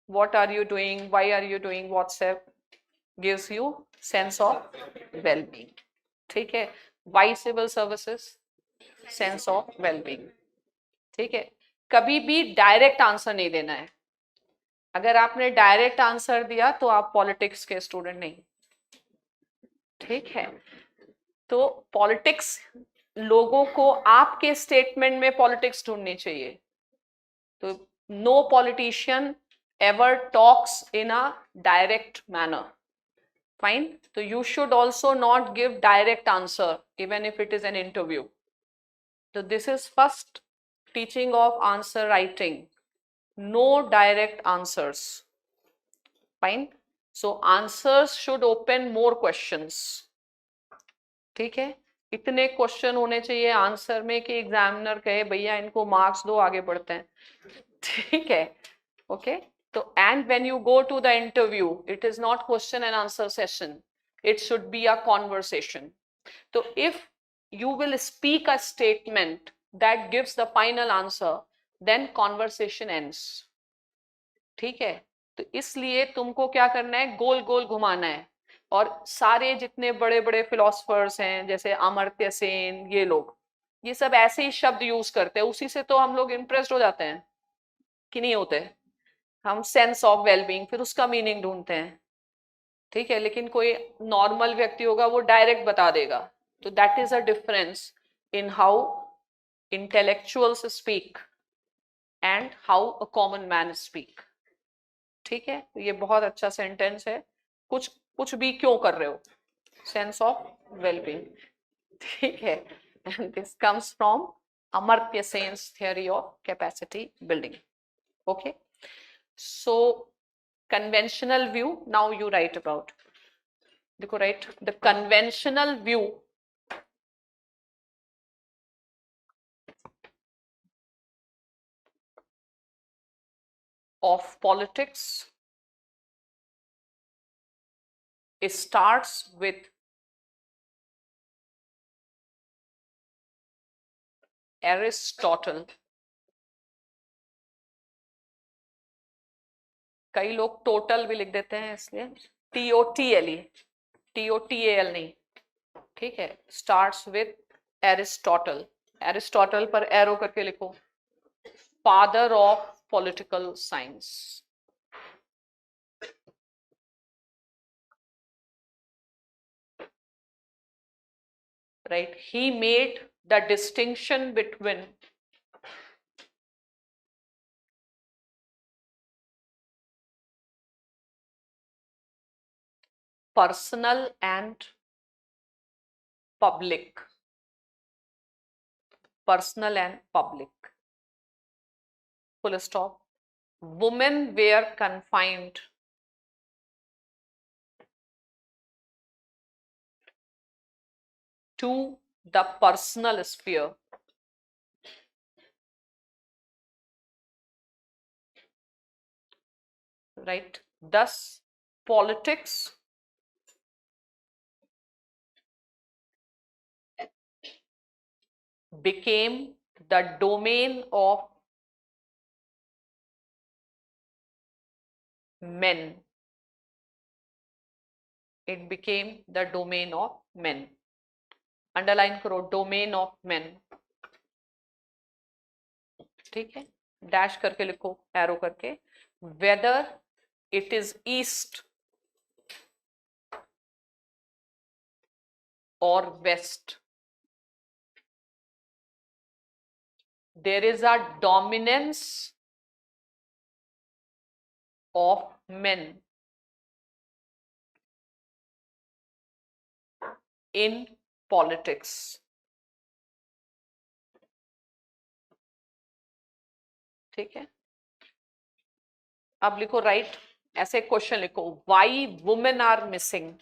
[SPEAKER 1] What are you doing? Why are you doing? WhatsApp gives you sense of well-being. ठीक है. Why civil services? Sense of well-being. ठीक है. कभी भी डायरेक्ट आंसर नहीं देना है. अगर आपने डायरेक्ट आंसर दिया तो आप पॉलिटिक्स के स्टूडेंट नहीं. ठीक है. तो पॉलिटिक्स, लोगों को आपके स्टेटमेंट में पॉलिटिक्स ढूंढनी चाहिए. तो no politician ever talks in a direct manner. Fine. So you should also not give direct answer even if it is an interview. So this is first teaching of answer writing. No direct answers. Fine. So answers should open more questions. ठीक है, इतने question होने चाहिए answer में कि examiner कहे भैया इनको मार्क्स दो, आगे बढ़ते हैं. ठीक है, ओके. तो and when you go to the interview, it is not question and answer session, it should be a conversation. So if you will speak a statement that gives the final answer, then conversation ends. ठीक है, तो इसलिए तुमको क्या करना है, गोल गोल घुमाना है. और सारे जितने बड़े बड़े फिलोसफर्स हैं जैसे अमर्त्य सेन, ये लोग, ये सब ऐसे ही शब्द यूज करते हैं, उसी से तो हम लोग इम्प्रेस्ड हो जाते हैं कि नहीं होते. हम सेंस ऑफ वेलबींग, फिर उसका मीनिंग ढूंढते हैं. ठीक है, लेकिन कोई नॉर्मल व्यक्ति होगा वो डायरेक्ट बता देगा. तो that is a difference in how intellectuals speak and how a common man speak. ठीक है, ये बहुत अच्छा सेंटेंस है. कुछ कुछ भी क्यों कर रहे हो, सेंस ऑफ वेलबींग. ठीक है, and this comes from Amartya sense theory of capacity building. Okay, so conventional view, now you write about. देखो, write the conventional view of politics starts with Aristotle. कई लोग टोटल भी लिख देते हैं, इसलिए TOTLE, TOTAL नहीं. ठीक है, स्टार्ट्स विथ एरिस्टोटल. एरिस्टोटल पर एरो करके लिखो. Father of political science. Right, he made the distinction between personal and public. Personal and public. Full stop. Women were confined to the personal sphere. Right? Thus, politics became the domain of men. It became the domain of men. Underline करो, domain of men. ठीक है, dash करके लिखो, arrow करके. Whether it is east or west, there is a dominance of men in politics. ठीक है, अब लिखो, राइट, ऐसे क्वेश्चन लिखो, why women are missing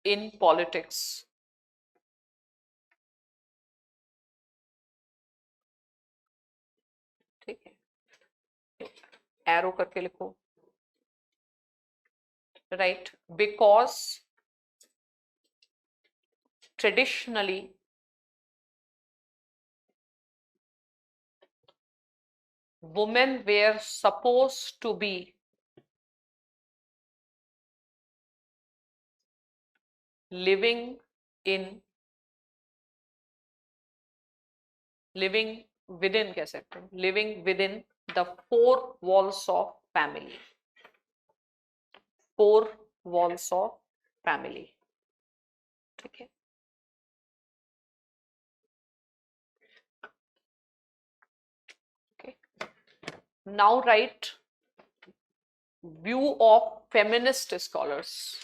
[SPEAKER 1] in politics. ठीक है, एरो करके लिखो. Right, because traditionally women were supposed to be living within, कह सकते हैं, living within the four walls of family. Four walls of family. ठीक है, Now write view of feminist scholars.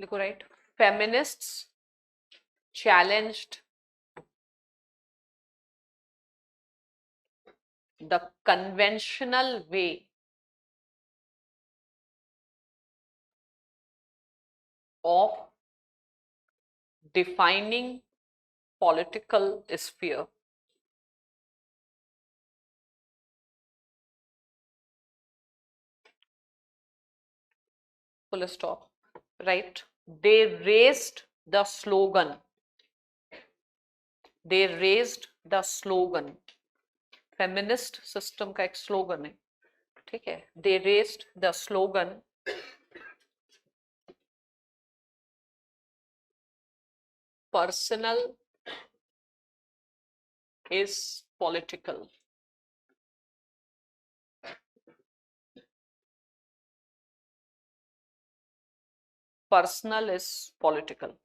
[SPEAKER 1] लिखो right. Feminists challenged the conventional way of defining political sphere. Full stop. Right? They raised the slogan. They raised the slogan. Feminist system का एक slogan है, ठीक है. They raised the slogan personal is political. Personal is political,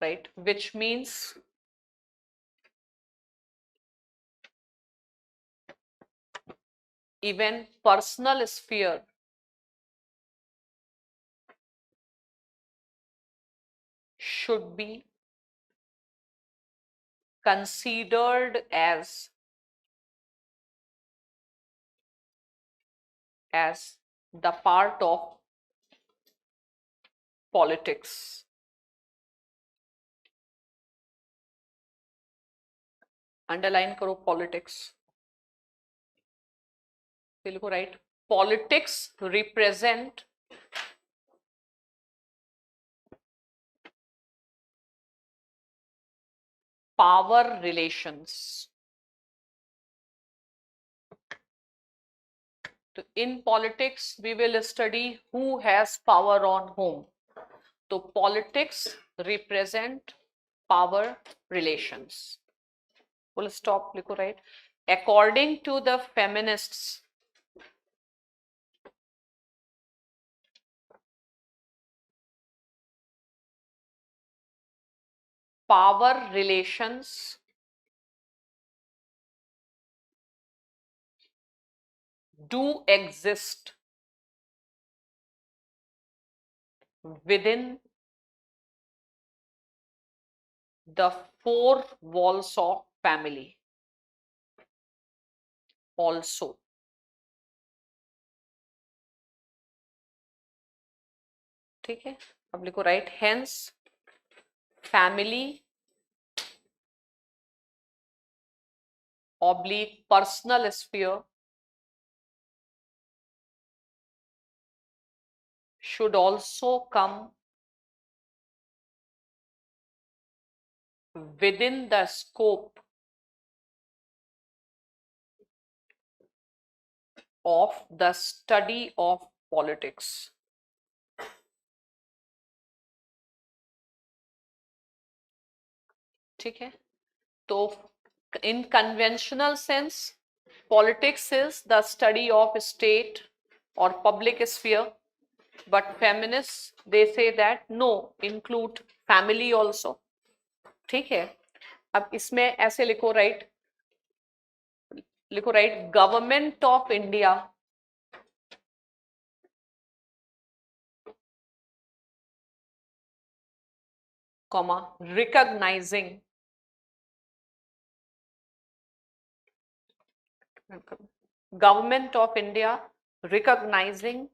[SPEAKER 1] right? Which means even personal sphere should be considered as the part of politics. Underline करो politics. लिखो right. Politics represent power relations. So in politics, we will study who has power on whom. So politics represent power relations. Full stop, लिखो right. According to the feminists, power relations do exist within the four walls of family also. ठीक है, अब लिखो right. Hence family oblique personal sphere should also come within the scope of the study of politics. ठीक है, तो in conventional sense, politics is the study of state or public sphere, but feminists they say that no, include family also. ठीक है, अब इसमें ऐसे लिखो right, लिखो right. Government of India comma recognizing government of India recognizing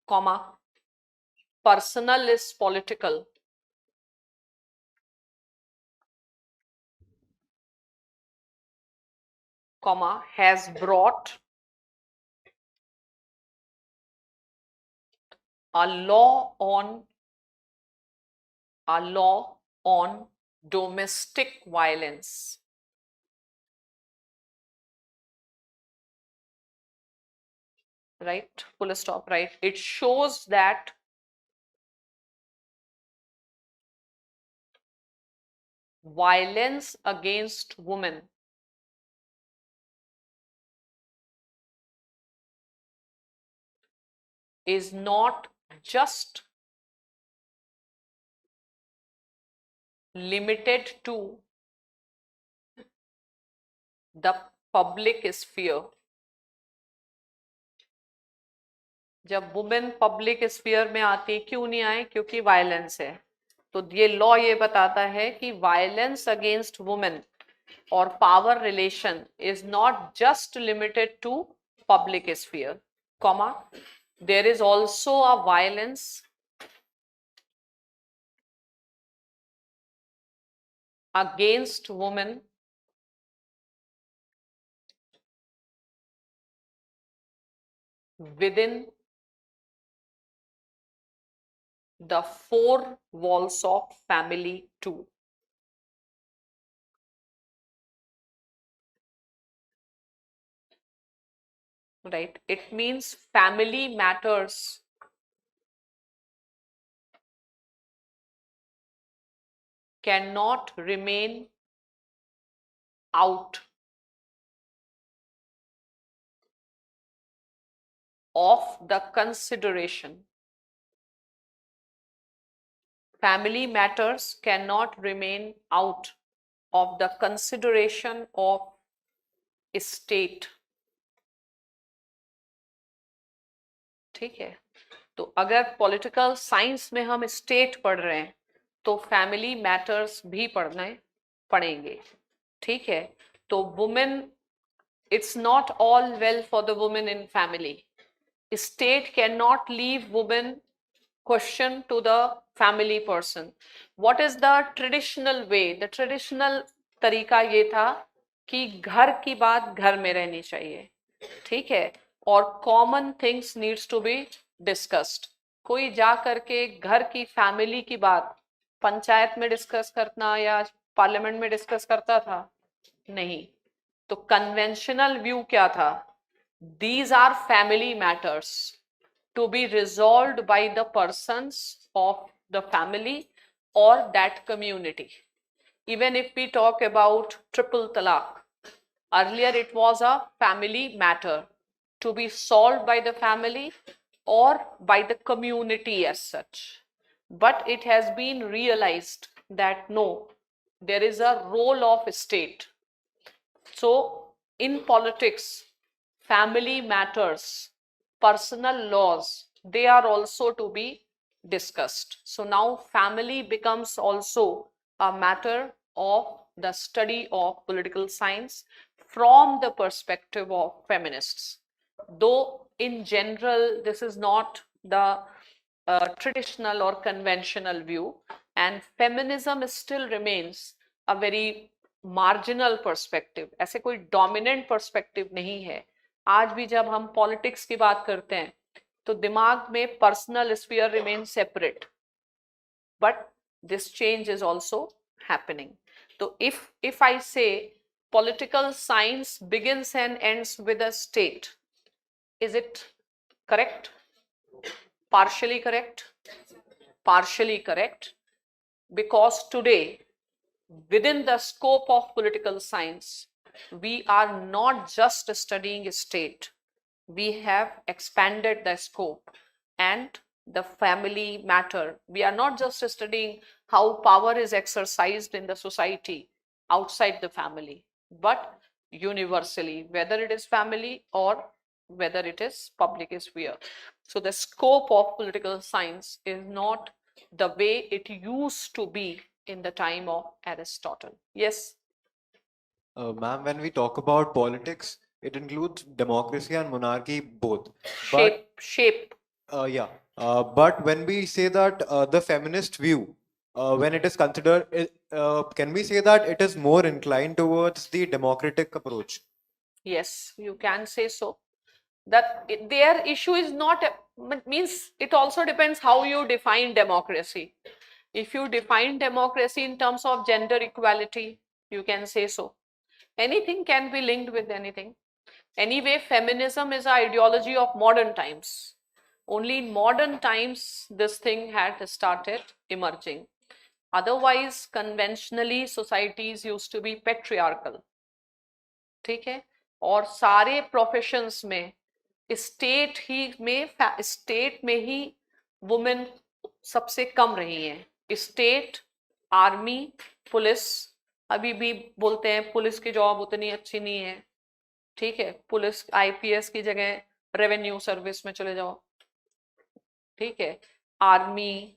[SPEAKER 1] comma personal is political comma has brought a law on domestic violence. Right, full stop, right. It shows that violence against women is not just limited to the public sphere. जब women public sphere में आती, क्यों नहीं आए? क्योंकि violence है. तो ये लॉ ये बताता है कि वायलेंस अगेंस्ट वुमेन और power relation is not just limited to public sphere, comma, there is also a violence against women within the four walls of family too. Right? It means family matters cannot remain out of the consideration. Family matters cannot remain out of the consideration of state. ठीक है? तो अगर political science में हम state पढ़ रहे हैं तो फैमिली मैटर्स भी पढ़ने पड़ेंगे. ठीक है? तो women, it's not all well for the women in family. State cannot leave women question to the family person. What is the traditional way? The traditional तरीका ये था कि घर की बात घर में रहनी चाहिए. ठीक है? और common things needs to be discussed. कोई जा करके घर की फैमिली की बात पंचायत में डिस्कस करना या पार्लियामेंट में डिस्कस करता था? नहीं. तो कन्वेंशनल व्यू क्या था? These are family matters to be resolved by the persons of the family और that community. Even if we talk about triple talaq, earlier it was a family matter to be solved by the family or by the community as such. But it has been realized that no, there is a role of state. So in politics, family matters, personal laws, they are also to be discussed. So now family becomes also a matter of the study of political science from the perspective of feminists. Though in general this is not the traditional or conventional view, and feminism still remains a very marginal perspective. ऐसे कोई dominant perspective नहीं है. आज भी जब हम politics की बात करते हैं तो दिमाग में personal sphere remains separate, but this change is also happening. So if I say political science begins and ends with a state, is it correct? Partially correct? Partially correct, because today within the scope of political science we are not just studying state, we have expanded the scope and the family matter. We are not just studying how power is exercised in the society outside the family, but universally, whether it is family or whether it is public sphere. So the scope of political science is not the way it used to be in the time of Aristotle. Yes?
[SPEAKER 5] Ma'am, when we talk about politics, it includes democracy and monarchy both.
[SPEAKER 1] Shape.
[SPEAKER 5] Yeah. But when we say that the feminist view, when it is considered, can we say that it is more inclined towards the democratic approach?
[SPEAKER 1] Yes, you can say so. That their issue is not, means it also depends how you define democracy. If you define democracy in terms of gender equality, you can say so. Anything can be linked with anything. Anyway, feminism is an ideology of modern times. Only in modern times this thing had started emerging. Otherwise, conventionally, societies used to be patriarchal. ठीक है? और सारे professions में state में ही women सबसे कम रही हैं। State, army, police, अभी भी बोलते हैं पुलिस की जॉब उतनी अच्छी नहीं है, ठीक है, पुलिस आईपीएस की जगह रेवेन्यू सर्विस में चले जाओ, ठीक है, आर्मी,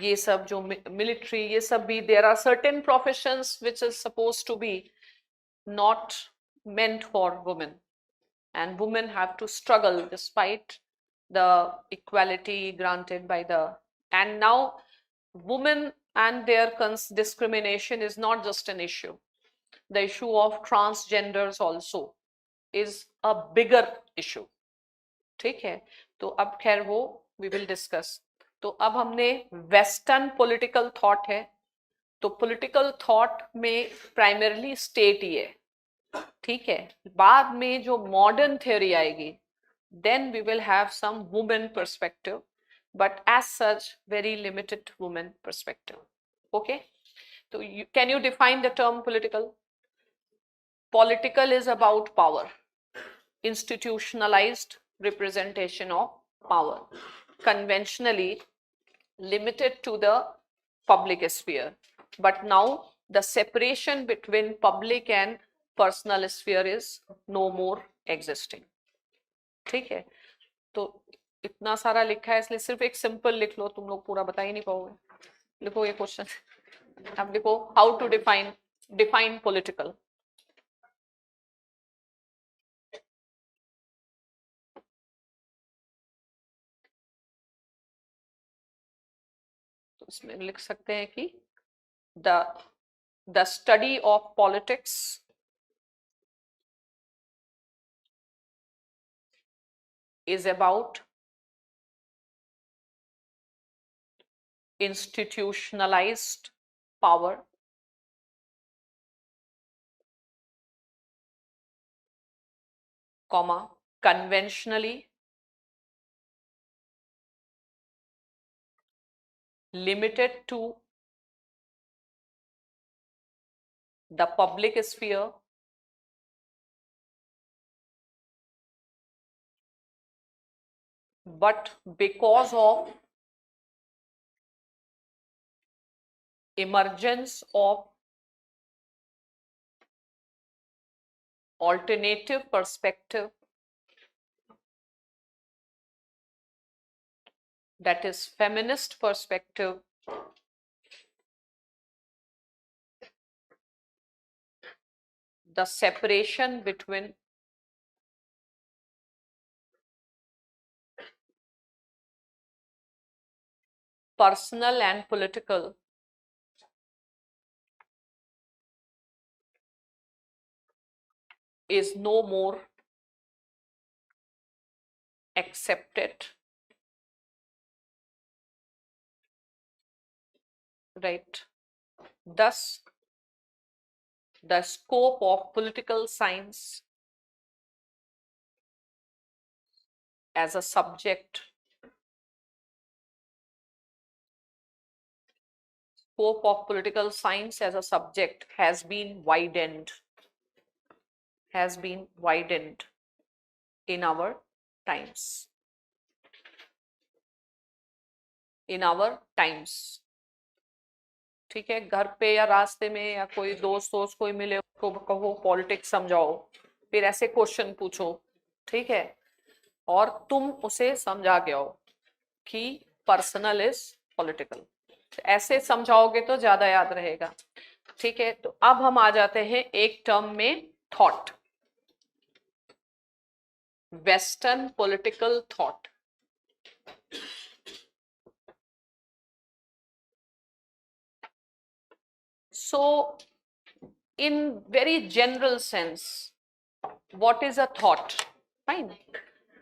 [SPEAKER 1] ये सब जो मिलिट्री, ये सब भी there are certain professions which is supposed to be not meant for women, and women have to struggle despite the equality granted by the, and now women and their discrimination is not just an issue. The issue of transgenders also is a bigger issue, ठीक है। तो अब खैर वो we will discuss। तो अब हमने western political thought है, तो पॉलिटिकल थॉट में प्राइमरली स्टेट ही है, ठीक है। बाद में जो मॉडर्न थ्योरी आएगी, then we will have some women perspective, but as such very limited women perspective, okay। so can you define the term political? Political is about power, institutionalized representation of power, conventionally limited to the public sphere, but now the separation between public and personal sphere is no more existing, ठीक है। तो इतना सारा लिखा है, इसलिए सिर्फ एक सिंपल लिख लो, तुम लोग पूरा बता ही नहीं पाओगे। लिखो ये क्वेश्चन, अब लिखो हाउ टू डिफाइन पॉलिटिकल। तो इसमें लिख सकते हैं कि the study of politics is about institutionalized power, comma, conventionally limited to the public sphere, but because of emergence of alternative perspective, that is feminist perspective, the separation between personal and political is no more accepted, right? Thus, the scope of political science as a subject, scope of political science as a subject has been widened in our times. ठीक है, घर पे या रास्ते में या कोई दोस्त कोई मिले, उसको कहो पॉलिटिक्स समझाओ, फिर ऐसे क्वेश्चन पूछो, ठीक है, और तुम उसे समझा के आओ कि पर्सनल इज पॉलिटिकल, ऐसे समझाओगे तो ज्यादा याद रहेगा, ठीक है। तो अब हम आ जाते हैं एक टर्म में, thought, western political thought. So, in very general sense, what is a thought? Fine.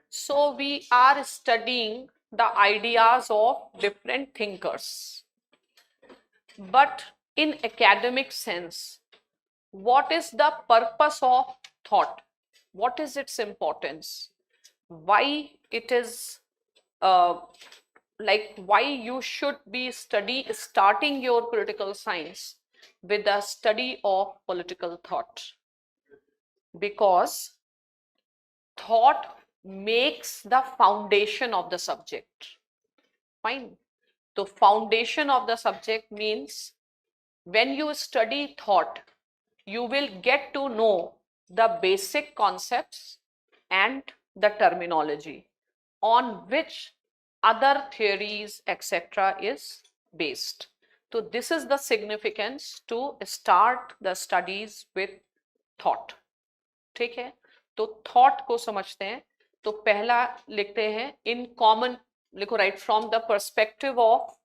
[SPEAKER 1] So, we are studying the ideas of different thinkers. But in academic sense, what is the purpose of thought? What is its importance? Why it is why you should be starting your political science with the study of political thought? Because thought makes the foundation of the subject. Fine. So foundation of the subject means when you study thought, you will get to know the basic concepts and the terminology on which other theories, etc. is based. So this is the significance to start the studies with thought. ठीक है, तो thought को समझते हैं. तो पहला लिखते हैं इन कॉमन, लिखो right, from the perspective of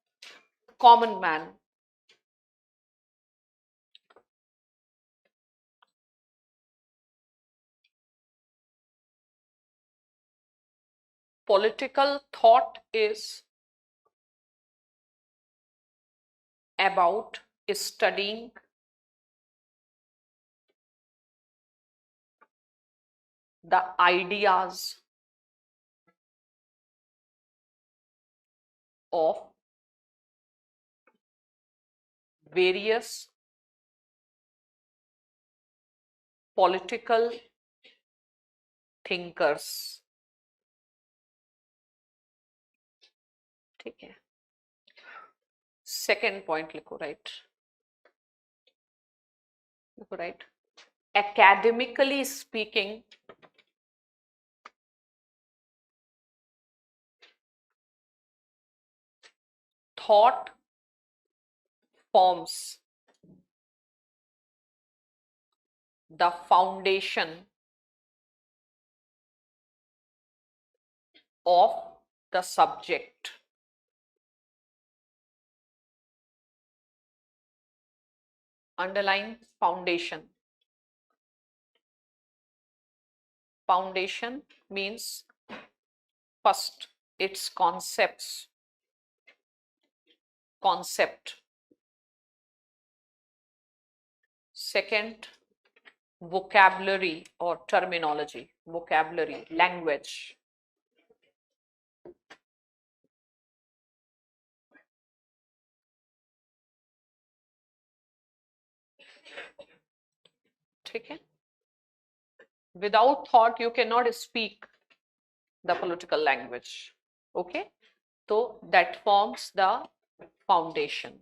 [SPEAKER 1] common man. Political thought is about studying the ideas of various political thinkers. ठीक है, सेकेंड पॉइंट लिखो राइट, लिखो right. Academically speaking, thought forms the foundation of the subject. Underline foundation. Foundation means first its concepts, concept. Second, vocabulary or terminology, vocabulary, language. ठीक है, without thought you cannot speak the political language. Okay, so that forms the foundation.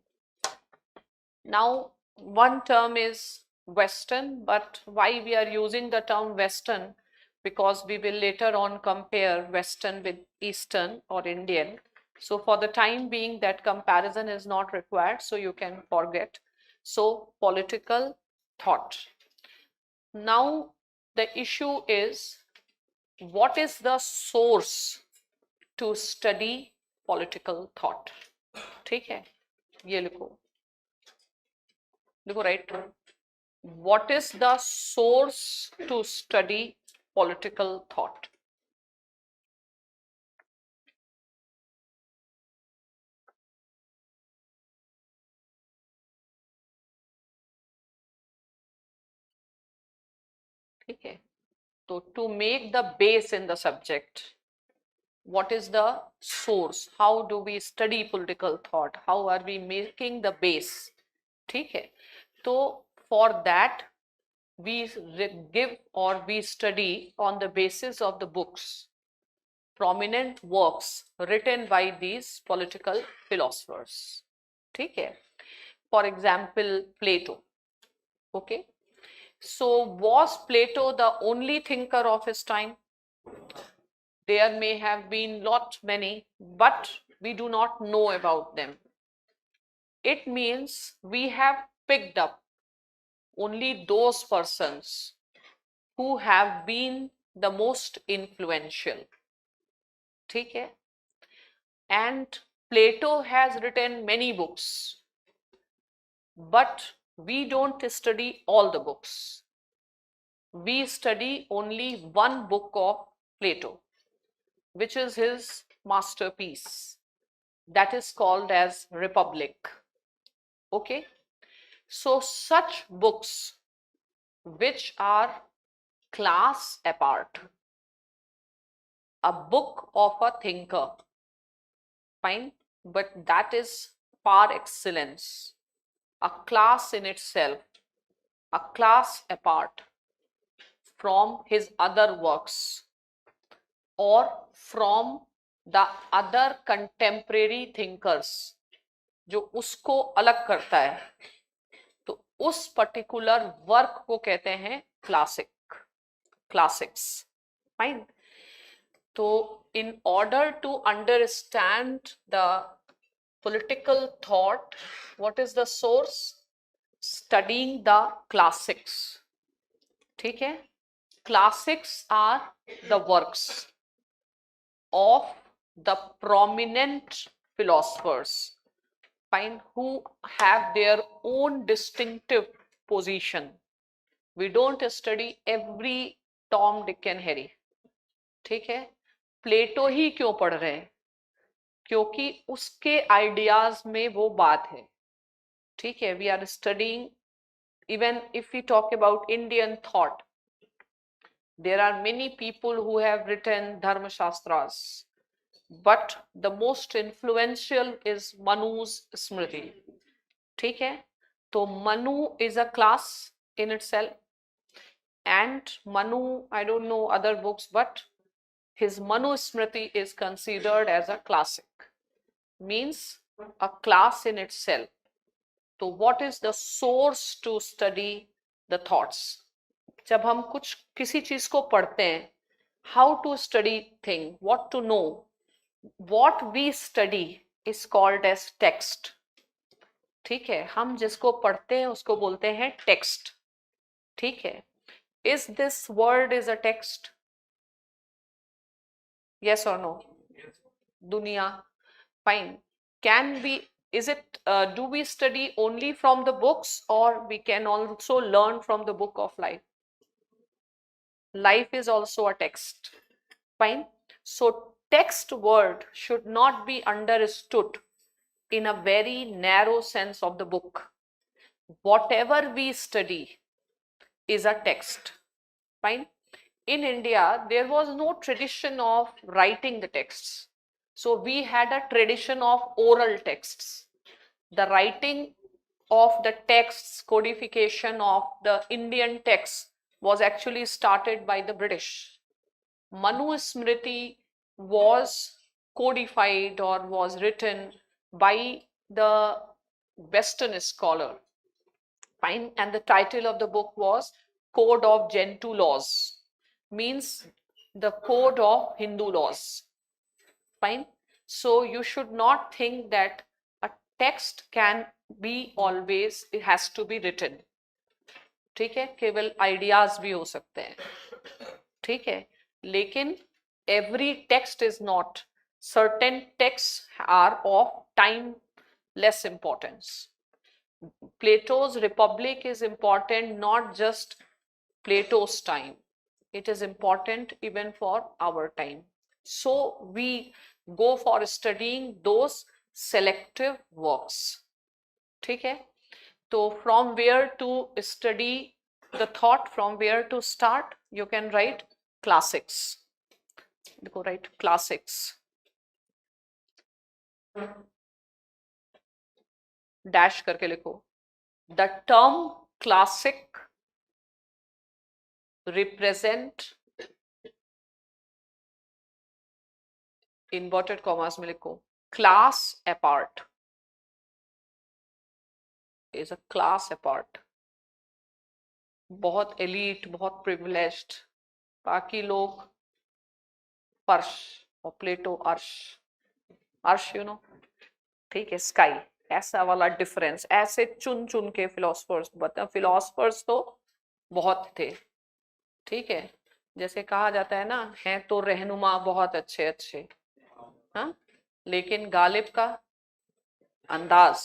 [SPEAKER 1] Now one term is Western, but why we are using the term Western? Because we will later on compare Western with Eastern or Indian. So for the time being that comparison is not required, so you can forget. So political thought. Now the issue is, what is the source to study political thought? ठीक है, ये लिखो, लिखो right. What is the source to study political thought? ठीक है, तो to make the base in the subject, what is the source? How do we study political thought? How are we making the base? ठीक है, तो for that we give or we study on the basis of the books, prominent works written by these political philosophers. ठीक है, for example Plato. Okay, so was Plato the only thinker of his time? There may have been many, but we do not know about them. It means we have picked up only those persons who have been the most influential. ठीक है, and Plato has written many books, but we don't study all the books. We study only one book of Plato, which is his masterpiece, that is called as Republic. Okay, so such books which are class apart, a book of a thinker, fine, but that is par excellence, a class in itself, a class apart from his other works. or from the other contemporary thinkers, जो उसको अलग करता है, तो उस particular work को कहते हैं क्लासिक्स. फाइन. तो in order to understand the political thought, what is the source? Studying the classics. ठीक है. Classics are the works of the prominent philosophers, fine, who have their own distinctive position. We don't study every Tom, Dick and Harry. ठीक है. प्लेटो ही क्यों पढ़ रहे हैं? क्योंकि उसके आइडियाज में वो बात है. ठीक है. We are studying, even if we talk about Indian thought, there are many people who have written dharma shastras, but the most influential is Manu's Smriti. ठीक है. तो Manu is a class in itself, and Manu, I don't know other books, but his Manu Smriti is considered as a classic, means a class in itself. तो what is the source to study the thoughts? जब हम कुछ किसी चीज को पढ़ते हैं, how to study thing, what to know, what we study is called as text. ठीक है. हम जिसको पढ़ते हैं उसको बोलते हैं टेक्स्ट. ठीक है. Is this word is a text? Yes or no? Dunya. Fine. Can we, is it, do we study only from the books, or we can also learn from the book of life? Life is also a text. Fine. So text word should not be understood in a very narrow sense of the book. Whatever we study is a text. Fine. In India, there was no tradition of writing the texts. So we had a tradition of oral texts. The writing of the texts, codification of the Indian texts was actually started by the British. Manu Smriti was codified or was written by the Western scholar. Fine. And the title of the book was Code of Gentoo Laws, means the code of Hindu laws. Fine. So you should not think that a text can be always, it has to be written. ठीक है. केवल ideas भी हो सकते हैं. ठीक है. लेकिन every text is not. Certain texts are of timeless importance. Plato's Republic is important, not just Plato's time. It is important even for our time. So we go for studying those selective works. ठीक है. तो from where to study the thought, from where to start, you can write classics. देखो, write classics. Dash करके लिखो. The term classic represent, inverted commas में लिखो, class apart, is a class apart. बहुत elite, बहुत privileged, बाकी लोग फर्श, और प्लेटो अर्श. अर्श you know. ठीक है. स्काई. ऐसा वाला डिफरेंस. ऐसे चुन चुन के फिलोसफर्स, बता, फिलोसफर्स तो बहुत थे. ठीक है. जैसे कहा जाता है ना, हैं तो रहनुमा बहुत अच्छे अच्छे, हाँ, लेकिन गालिब का अंदाज.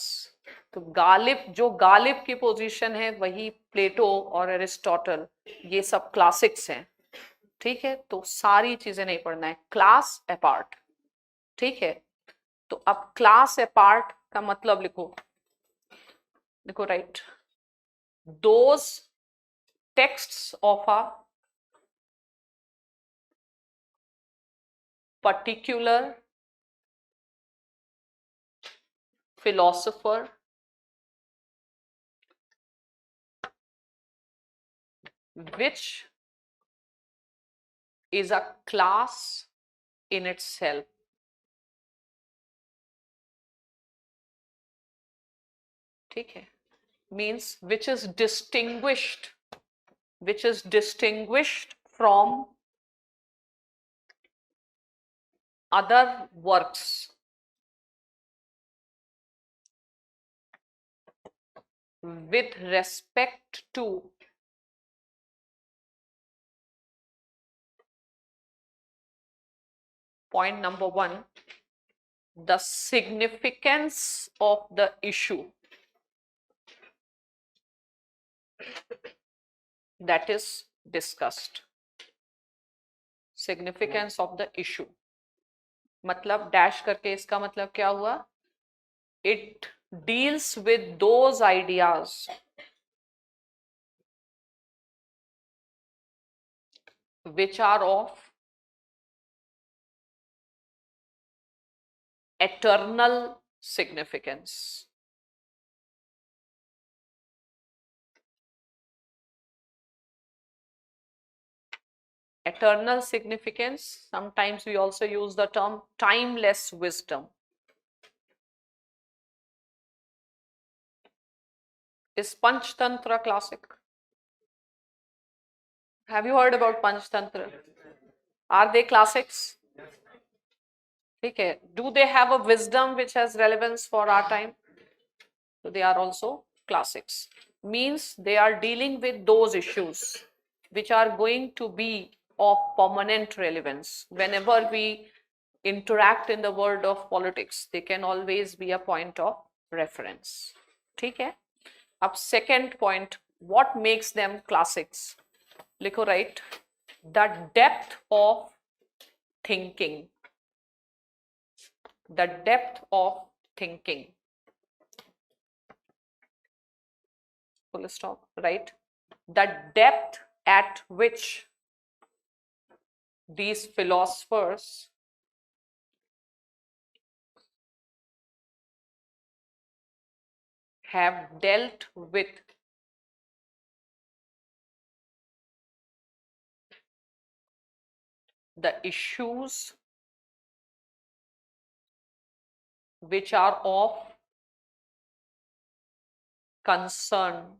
[SPEAKER 1] तो गालिब, जो गालिब की पोजीशन है, वही प्लेटो और एरिस्टोटल, ये सब क्लासिक्स हैं. ठीक है. तो सारी चीजें नहीं पढ़ना है. Class apart. ठीक है. तो अब क्लास अपार्ट का मतलब लिखो. देखो, right, those texts of a particular philosopher which is a class in itself. ठीक है, means which is distinguished from other works with respect to point number 1, the significance of the issue that is discussed. Significance of the issue मतलब dash करके इसका मतलब क्या हुआ? It deals with those ideas which are of eternal significance. Eternal significance, sometimes we also use the term timeless wisdom. Is Panchtantra classic? Have you heard about Panchtantra? Are they classics? Okay. Do they have a wisdom which has relevance for our time? So they are also classics. Means they are dealing with those issues which are going to be of permanent relevance. Whenever we interact in the world of politics, they can always be a point of reference. ठीक है? अब second point, what makes them classics? लिखो right, the depth of thinking. The depth of thinking. Full stop, right? The depth at which these philosophers have dealt with the issues which are of concern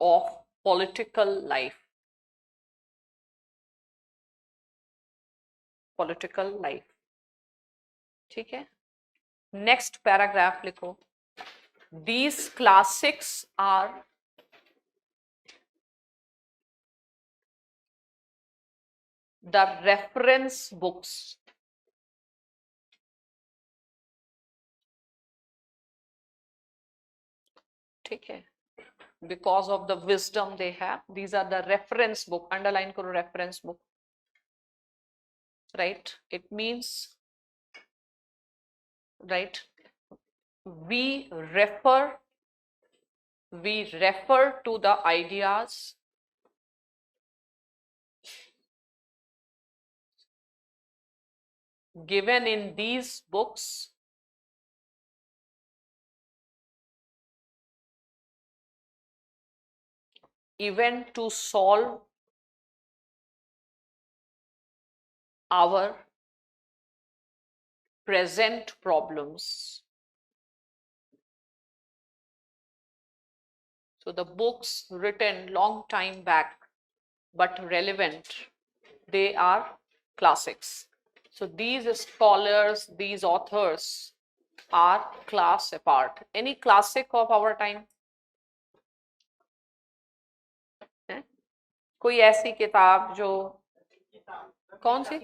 [SPEAKER 1] of political life. Political life. ठीक है? Next paragraph लिखो. These classics are the reference books ठीक है, because of the wisdom they have. These are the reference book. Underline करो reference book. Right? It means, right, we refer to the ideas given in these books even to solve our present problems. So the books written long time back but relevant, they are classics. So these scholars, these authors are class apart. Any classic of our time? है? कोई ऐसी किताब जो, कौन सी?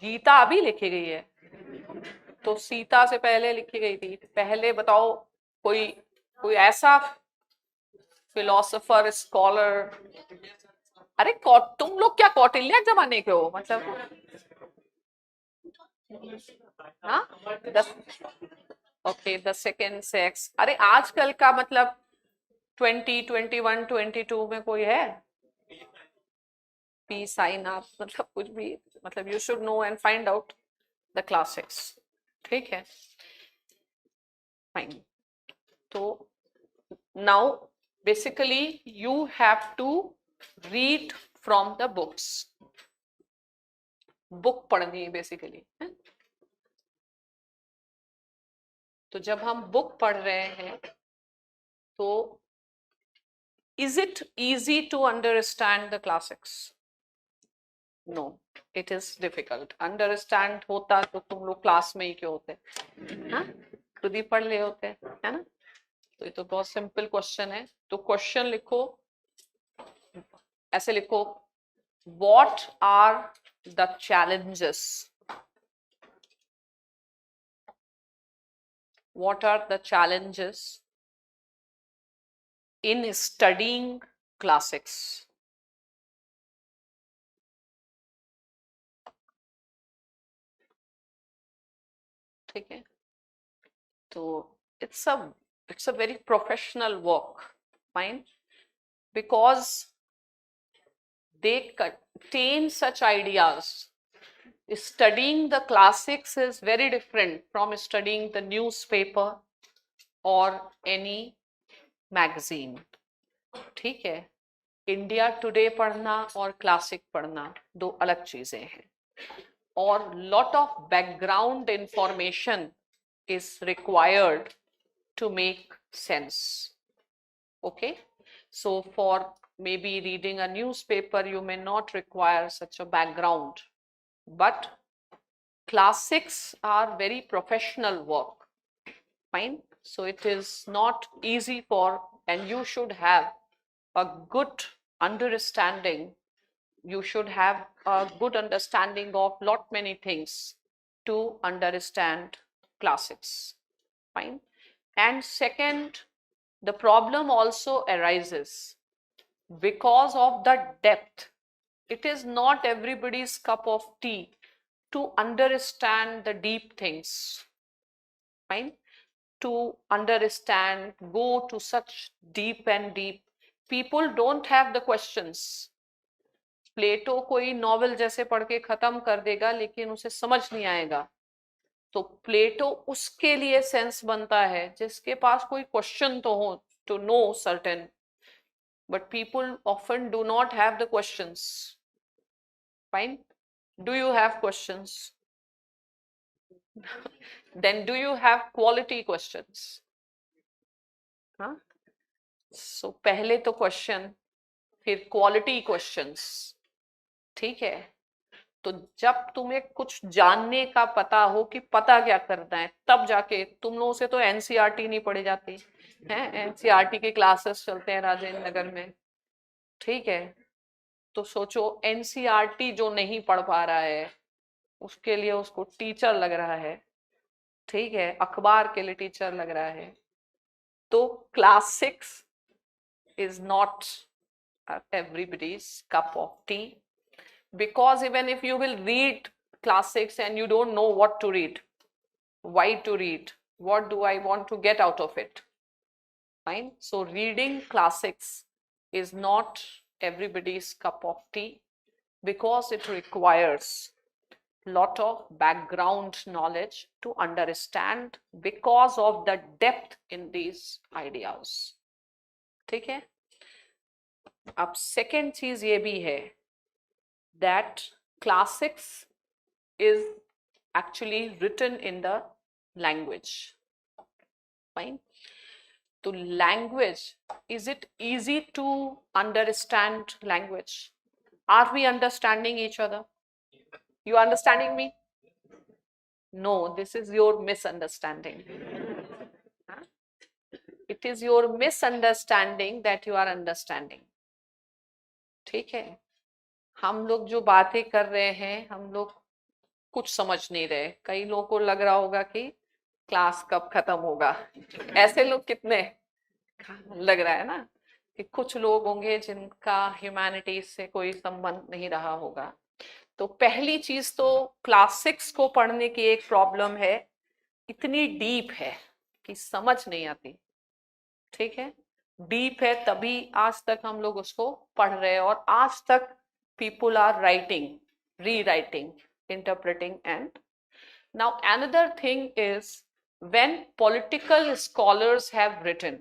[SPEAKER 1] गीता अभी लिखी गई है, तो सीता से पहले लिखी गई थी. पहले बताओ कोई ऐसा फिलोसोफर स्कॉलर. अरे तुम लोग क्या कौटिल्य जमाने के हो? मतलब हाँ, ओके, द सेकेंड सेक्स. अरे आजकल का मतलब 20, 21, 22 में कोई है? PSIR, मतलब कुछ भी, मतलब you should know and find out the classics. ठीक है, fine. तो now basically you have to read from the books. Book पढ़नी बेसिकली, तो जब हम बुक पढ़ रहे हैं तो is it easy to understand the classics? No, it is difficult. Understand होता तो तुम लोग क्लास में ही क्यों होते, हाँ खुद ही पढ़ ले होते, है ना? तो ये तो बहुत सिंपल क्वेश्चन है. तो क्वेश्चन लिखो, ऐसे लिखो, what are the challenges? What are the challenges in studying classics? ठीक है, तो it's a very professional work, fine, because they contain such ideas. Studying the classics is very different from studying the newspaper or any magazine. ठीक है, India today पढ़ना और classic पढ़ना दो अलग चीजें हैं, और lot of background information is required to make sense. Okay, so for maybe reading a newspaper you may not require such a background, but classics are very professional work, fine. So it is not easy for, and you should have a good understanding, you should have a good understanding of lot many things to understand classics, fine. And second, the problem also arises because of the depth. It is not everybody's cup of tea to understand the deep things, fine, to understand, go to such deep and deep. People don't have the questions. प्लेटो कोई novel जैसे पढ़ के खत्म कर देगा लेकिन उसे समझ नहीं आएगा, तो प्लेटो उसके लिए सेंस बनता है जिसके पास कोई क्वेश्चन तो हो, to know certain, but people often do not have the questions, fine. Do you have questions? Then do you have quality questions? हाँ, so पहले तो क्वेश्चन, फिर क्वालिटी क्वेश्चंस, ठीक है. तो जब तुम्हें कुछ जानने का पता हो कि पता क्या करना है, तब जाके, तुम लोगों से तो एनसीईआरटी नहीं पढ़ी जाती है, एनसीईआरटी के क्लासेस चलते हैं राजेंद्र नगर में, ठीक है. तो सोचो एनसीईआरटी जो नहीं पढ़ पा रहा है उसके लिए उसको टीचर लग रहा है, ठीक है, अखबार के लिए टीचर लग रहा है. तो classics is not everybody's cup of tea, because even if you will read classics and you don't know what to read, why to read, what do I want to get out of it, fine. So reading classics is not everybody's cup of tea because it requires lot of background knowledge to understand because of the depth in these ideas, ठीक है. अब second चीज ये भी है that classics is actually written in the language, fine. तो language, is it easy to understand language? Are we understanding each other? You understanding me? No, this is your misunderstanding. It is your misunderstanding that you are understanding, ठीक है. हम लोग जो बातें कर रहे हैं हम लोग कुछ समझ नहीं रहे. कई लोगों को लग रहा होगा कि क्लास कब खत्म होगा, ऐसे लोग कितने लग रहा है ना, कि कुछ लोग होंगे जिनका ह्यूमैनिटीज से कोई संबंध नहीं रहा होगा. तो पहली चीज तो क्लासिक्स को पढ़ने की एक प्रॉब्लम है, इतनी डीप है कि समझ नहीं आती, ठीक है. डीप है तभी आज तक हम लोग उसको पढ़ रहे हैं, और आज तक people are writing, rewriting, interpreting. And now another thing is, when political scholars have written,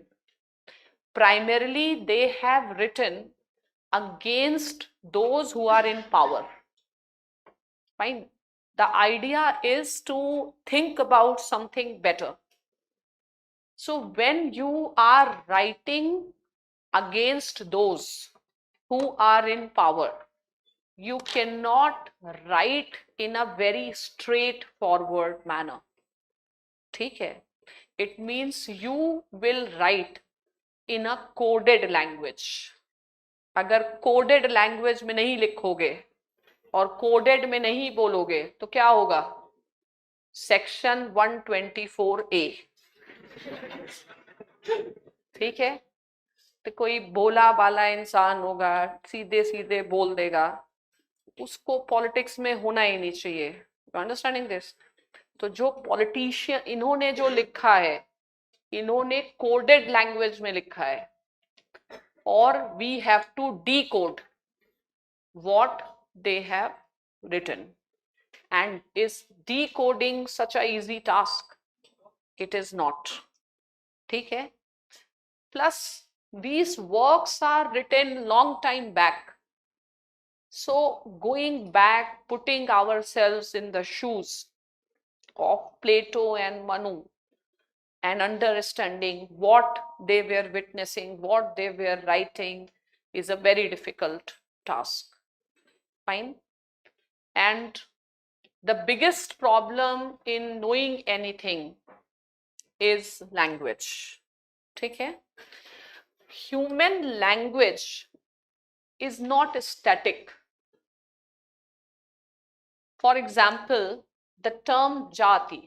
[SPEAKER 1] primarily they have written against those who are in power. Fine. The idea is to think about something better. So when you are writing against those who are in power, you cannot write in a very straightforward manner. ठीक है? It means you will write in a coded language. अगर coded language में नहीं लिखोगे और coded में नहीं बोलोगे तो क्या होगा? Section 124A. ठीक है? तो कोई भोला बाला इंसान होगा, सीधे सीधे बोल देगा, उसको पॉलिटिक्स में होना ही नहीं चाहिए. You understanding this? तो जो पॉलिटिशियन, इन्होंने जो लिखा है, इन्होंने कोडेड लैंग्वेज में लिखा है, और we have to decode what they have written. And is decoding such a easy task? It is not. ठीक है? Plus these works are written long time back. So going back, putting ourselves in the shoes of Plato and Manu and understanding what they were witnessing, what they were writing, is a very difficult task. Fine. And the biggest problem in knowing anything is language. ठीक है? Human language is not static. For example, the term jati,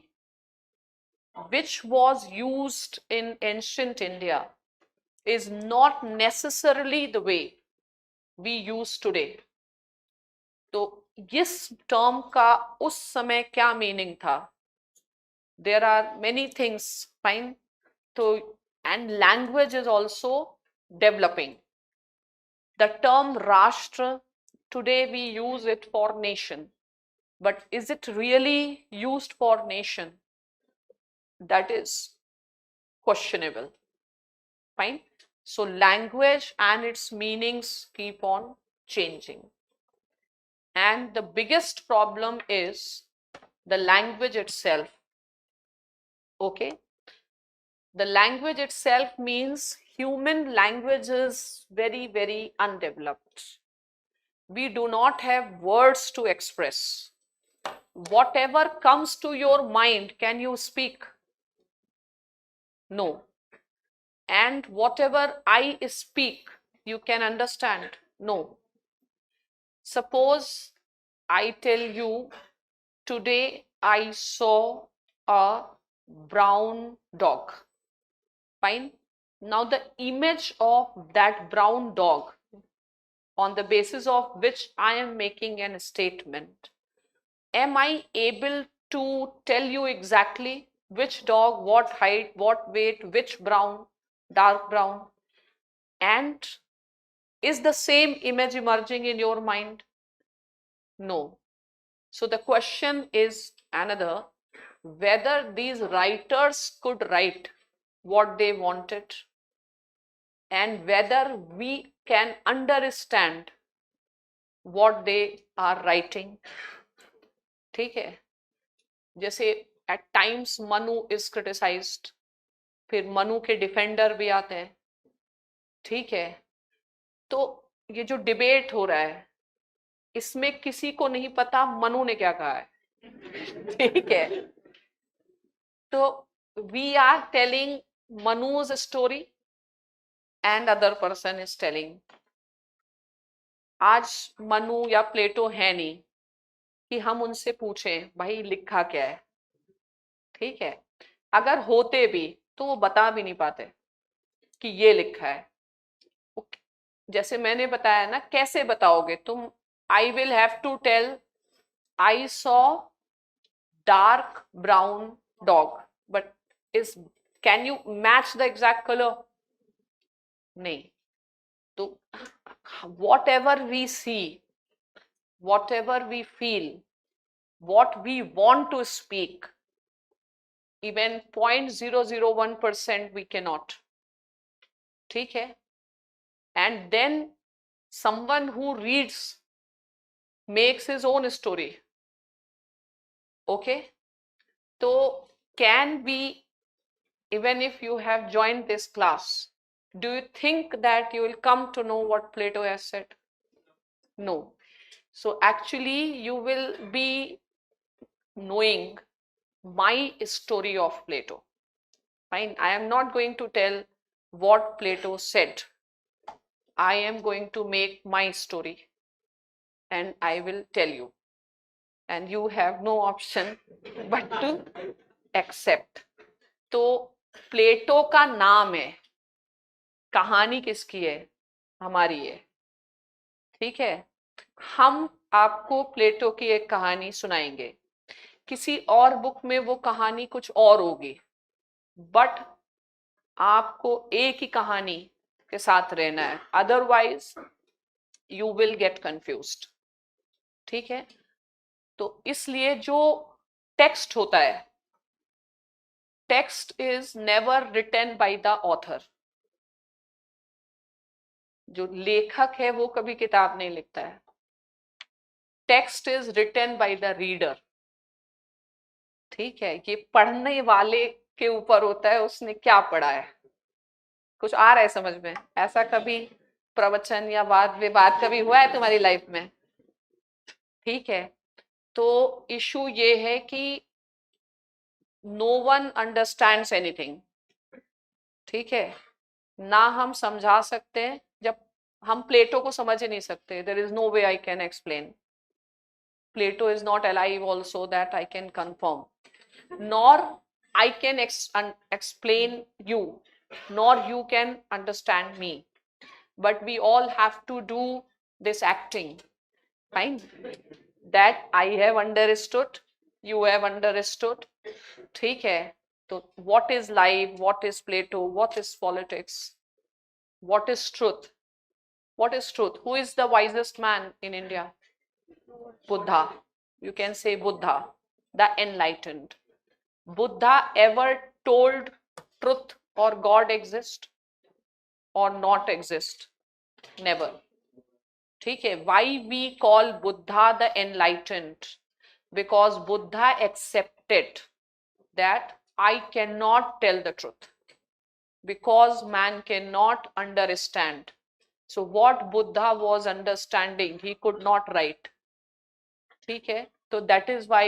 [SPEAKER 1] which was used in ancient India, is not necessarily the way we use today. तो इस term का उस समय क्या meaning था? There are many things. Fine. So, and language is also developing. The term Rashtra, today we use it for nation, but is it really used for nation? That is questionable. Fine. So language and its meanings keep on changing. And the biggest problem is the language itself. Okay. The language itself means human language is very, very undeveloped. We do not have words to express. Whatever comes to your mind, can you speak? No. And whatever I speak, you can understand? No. Suppose I tell you, today I saw a brown dog. Fine. Now the image of that brown dog, on the basis of which I am making a statement, am I able to tell you exactly which dog, what height, what weight, which brown, dark brown? And is the same image emerging in your mind? No. So the question is another, whether these writers could write what they wanted, and whether we can understand what they are writing. ठीक है? जैसे at times Manu is criticized, फिर मनु के defender भी आते हैं. ठीक है? तो ये जो डिबेट हो रहा है, इसमें किसी को नहीं पता मनु ने क्या कहा है. ठीक है? तो we are telling Manu's story and other person is telling. आज मनु या प्लेटो है नहीं कि हम उनसे पूछें भाई लिखा क्या है. ठीक है? अगर होते भी तो वो बता भी नहीं पाते कि ये लिखा है. जैसे मैंने बताया ना, कैसे बताओगे तुम? I will have to tell I saw dark brown dog, but is can you match the exact colour? नहीं. तो whatever we see, whatever we feel, what we want to speak, even 0.001% we cannot. ठीक है? And then someone who reads makes his own story. Okay, so can we, even if you have joined this class, do you think that you will come to know what Plato has said? No. So actually you will be knowing my story of Plato. Fine, I am not going to tell what Plato said. I am going to make my story and I will tell you, and you have no option but to accept. तो प्लेटो का नाम है, कहानी किसकी है? हमारी है. ठीक है, हम आपको प्लेटो की एक कहानी सुनाएंगे. किसी और बुक में वो कहानी कुछ और होगी, बट आपको एक ही कहानी के साथ रहना है, otherwise you will get confused. ठीक है, तो इसलिए जो टेक्स्ट होता है, text is never written by the author. जो लेखक है वो कभी किताब नहीं लिखता है. Text is written by the reader. ठीक है, ये पढ़ने वाले के ऊपर होता है, उसने क्या पढ़ा है. कुछ आ रहा है समझ में? ऐसा कभी प्रवचन या वाद विवाद कभी हुआ है तुम्हारी लाइफ में? ठीक है, तो इशू ये है कि नो वन अंडरस्टैंड्स एनीथिंग. ठीक है, ना हम समझा सकते हैं, जब हम प्लेटो को समझ ही नहीं सकते. There is no way I can explain. Plato is not alive also, that I can confirm. Nor I can explain you, nor you can understand me, but we all have to do this acting. Fine, that I have understood, you have understood. ठीक है, तो what is life, what is Plato, what is politics, what is truth? What is truth? Who is the wisest man in India? Buddha. You can say Buddha, the enlightened. Buddha ever told truth or God exist or not exist? Never. ठीक है, why we call Buddha the enlightened? Because Buddha accepted that I cannot tell the truth, because man cannot understand. So what Buddha was understanding, he could not write. ठीक है, so that is why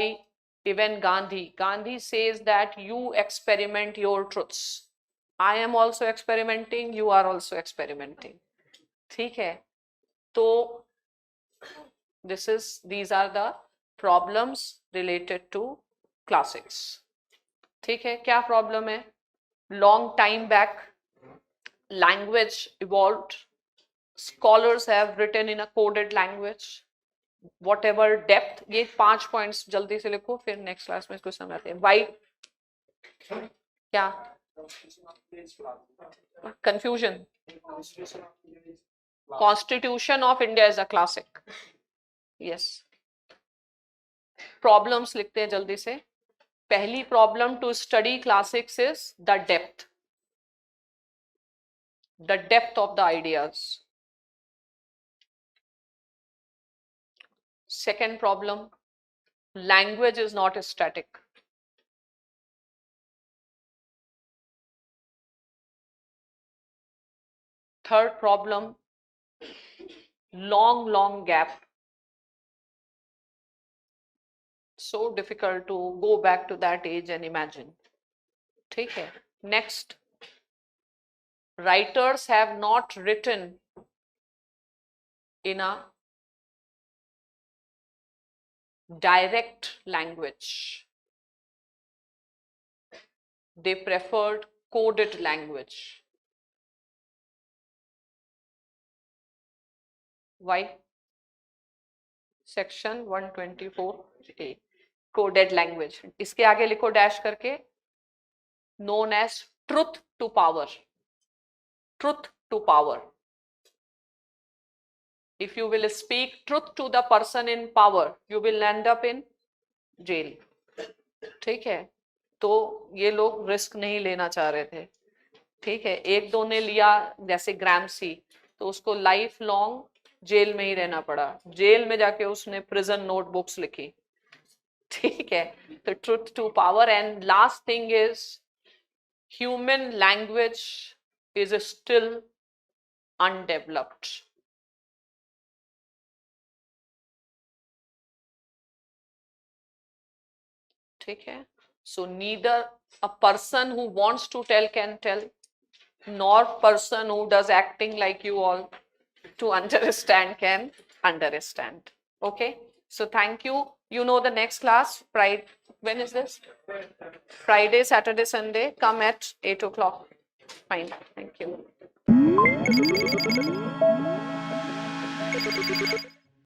[SPEAKER 1] even Gandhi says that you experiment your truths. I am also experimenting, you are also experimenting. ठीक है, तो these are the problems related to classics. ठीक है, क्या problem है? Long time back, language evolved. Scholars have written in a coded language. Whatever depth, ये 5 points जल्दी से लिखो, फिर नेक्स्ट क्लास में इसको समझते हैं. Why? क्या confusion? Constitution of India is a classic. Yes. Problems लिखते हैं जल्दी से. पहली problem to study classics is the depth of the ideas. Second problem, language is not static. Third problem, long gap. So difficult to go back to that age and imagine. ठीक है. Next, writers have not written in a direct language. They preferred coded language. Why? Section 124A, coded language. इसके आगे लिखो dash करके, known as truth to power. Truth to power. If you will speak truth to the person in power, you will end up in jail. ठीक है, तो ये लोग risk नहीं लेना चाह रहे थे. ठीक है, एक दो ने लिया, जैसे ग्रामसी, तो उसको लाइफ लॉन्ग जेल में ही रहना पड़ा, जेल में जाके उसने प्रिजन नोटबुक्स लिखी, ठीक है. तो truth to power. And last thing is human language is still undeveloped. ठीक है. So neither a person who wants to tell can tell, nor person who does acting like you all to understand can understand. Okay. So thank you. You know the next class, Friday. When is this? Friday, Saturday, Sunday. Come at 8 o'clock. Fine. Thank you.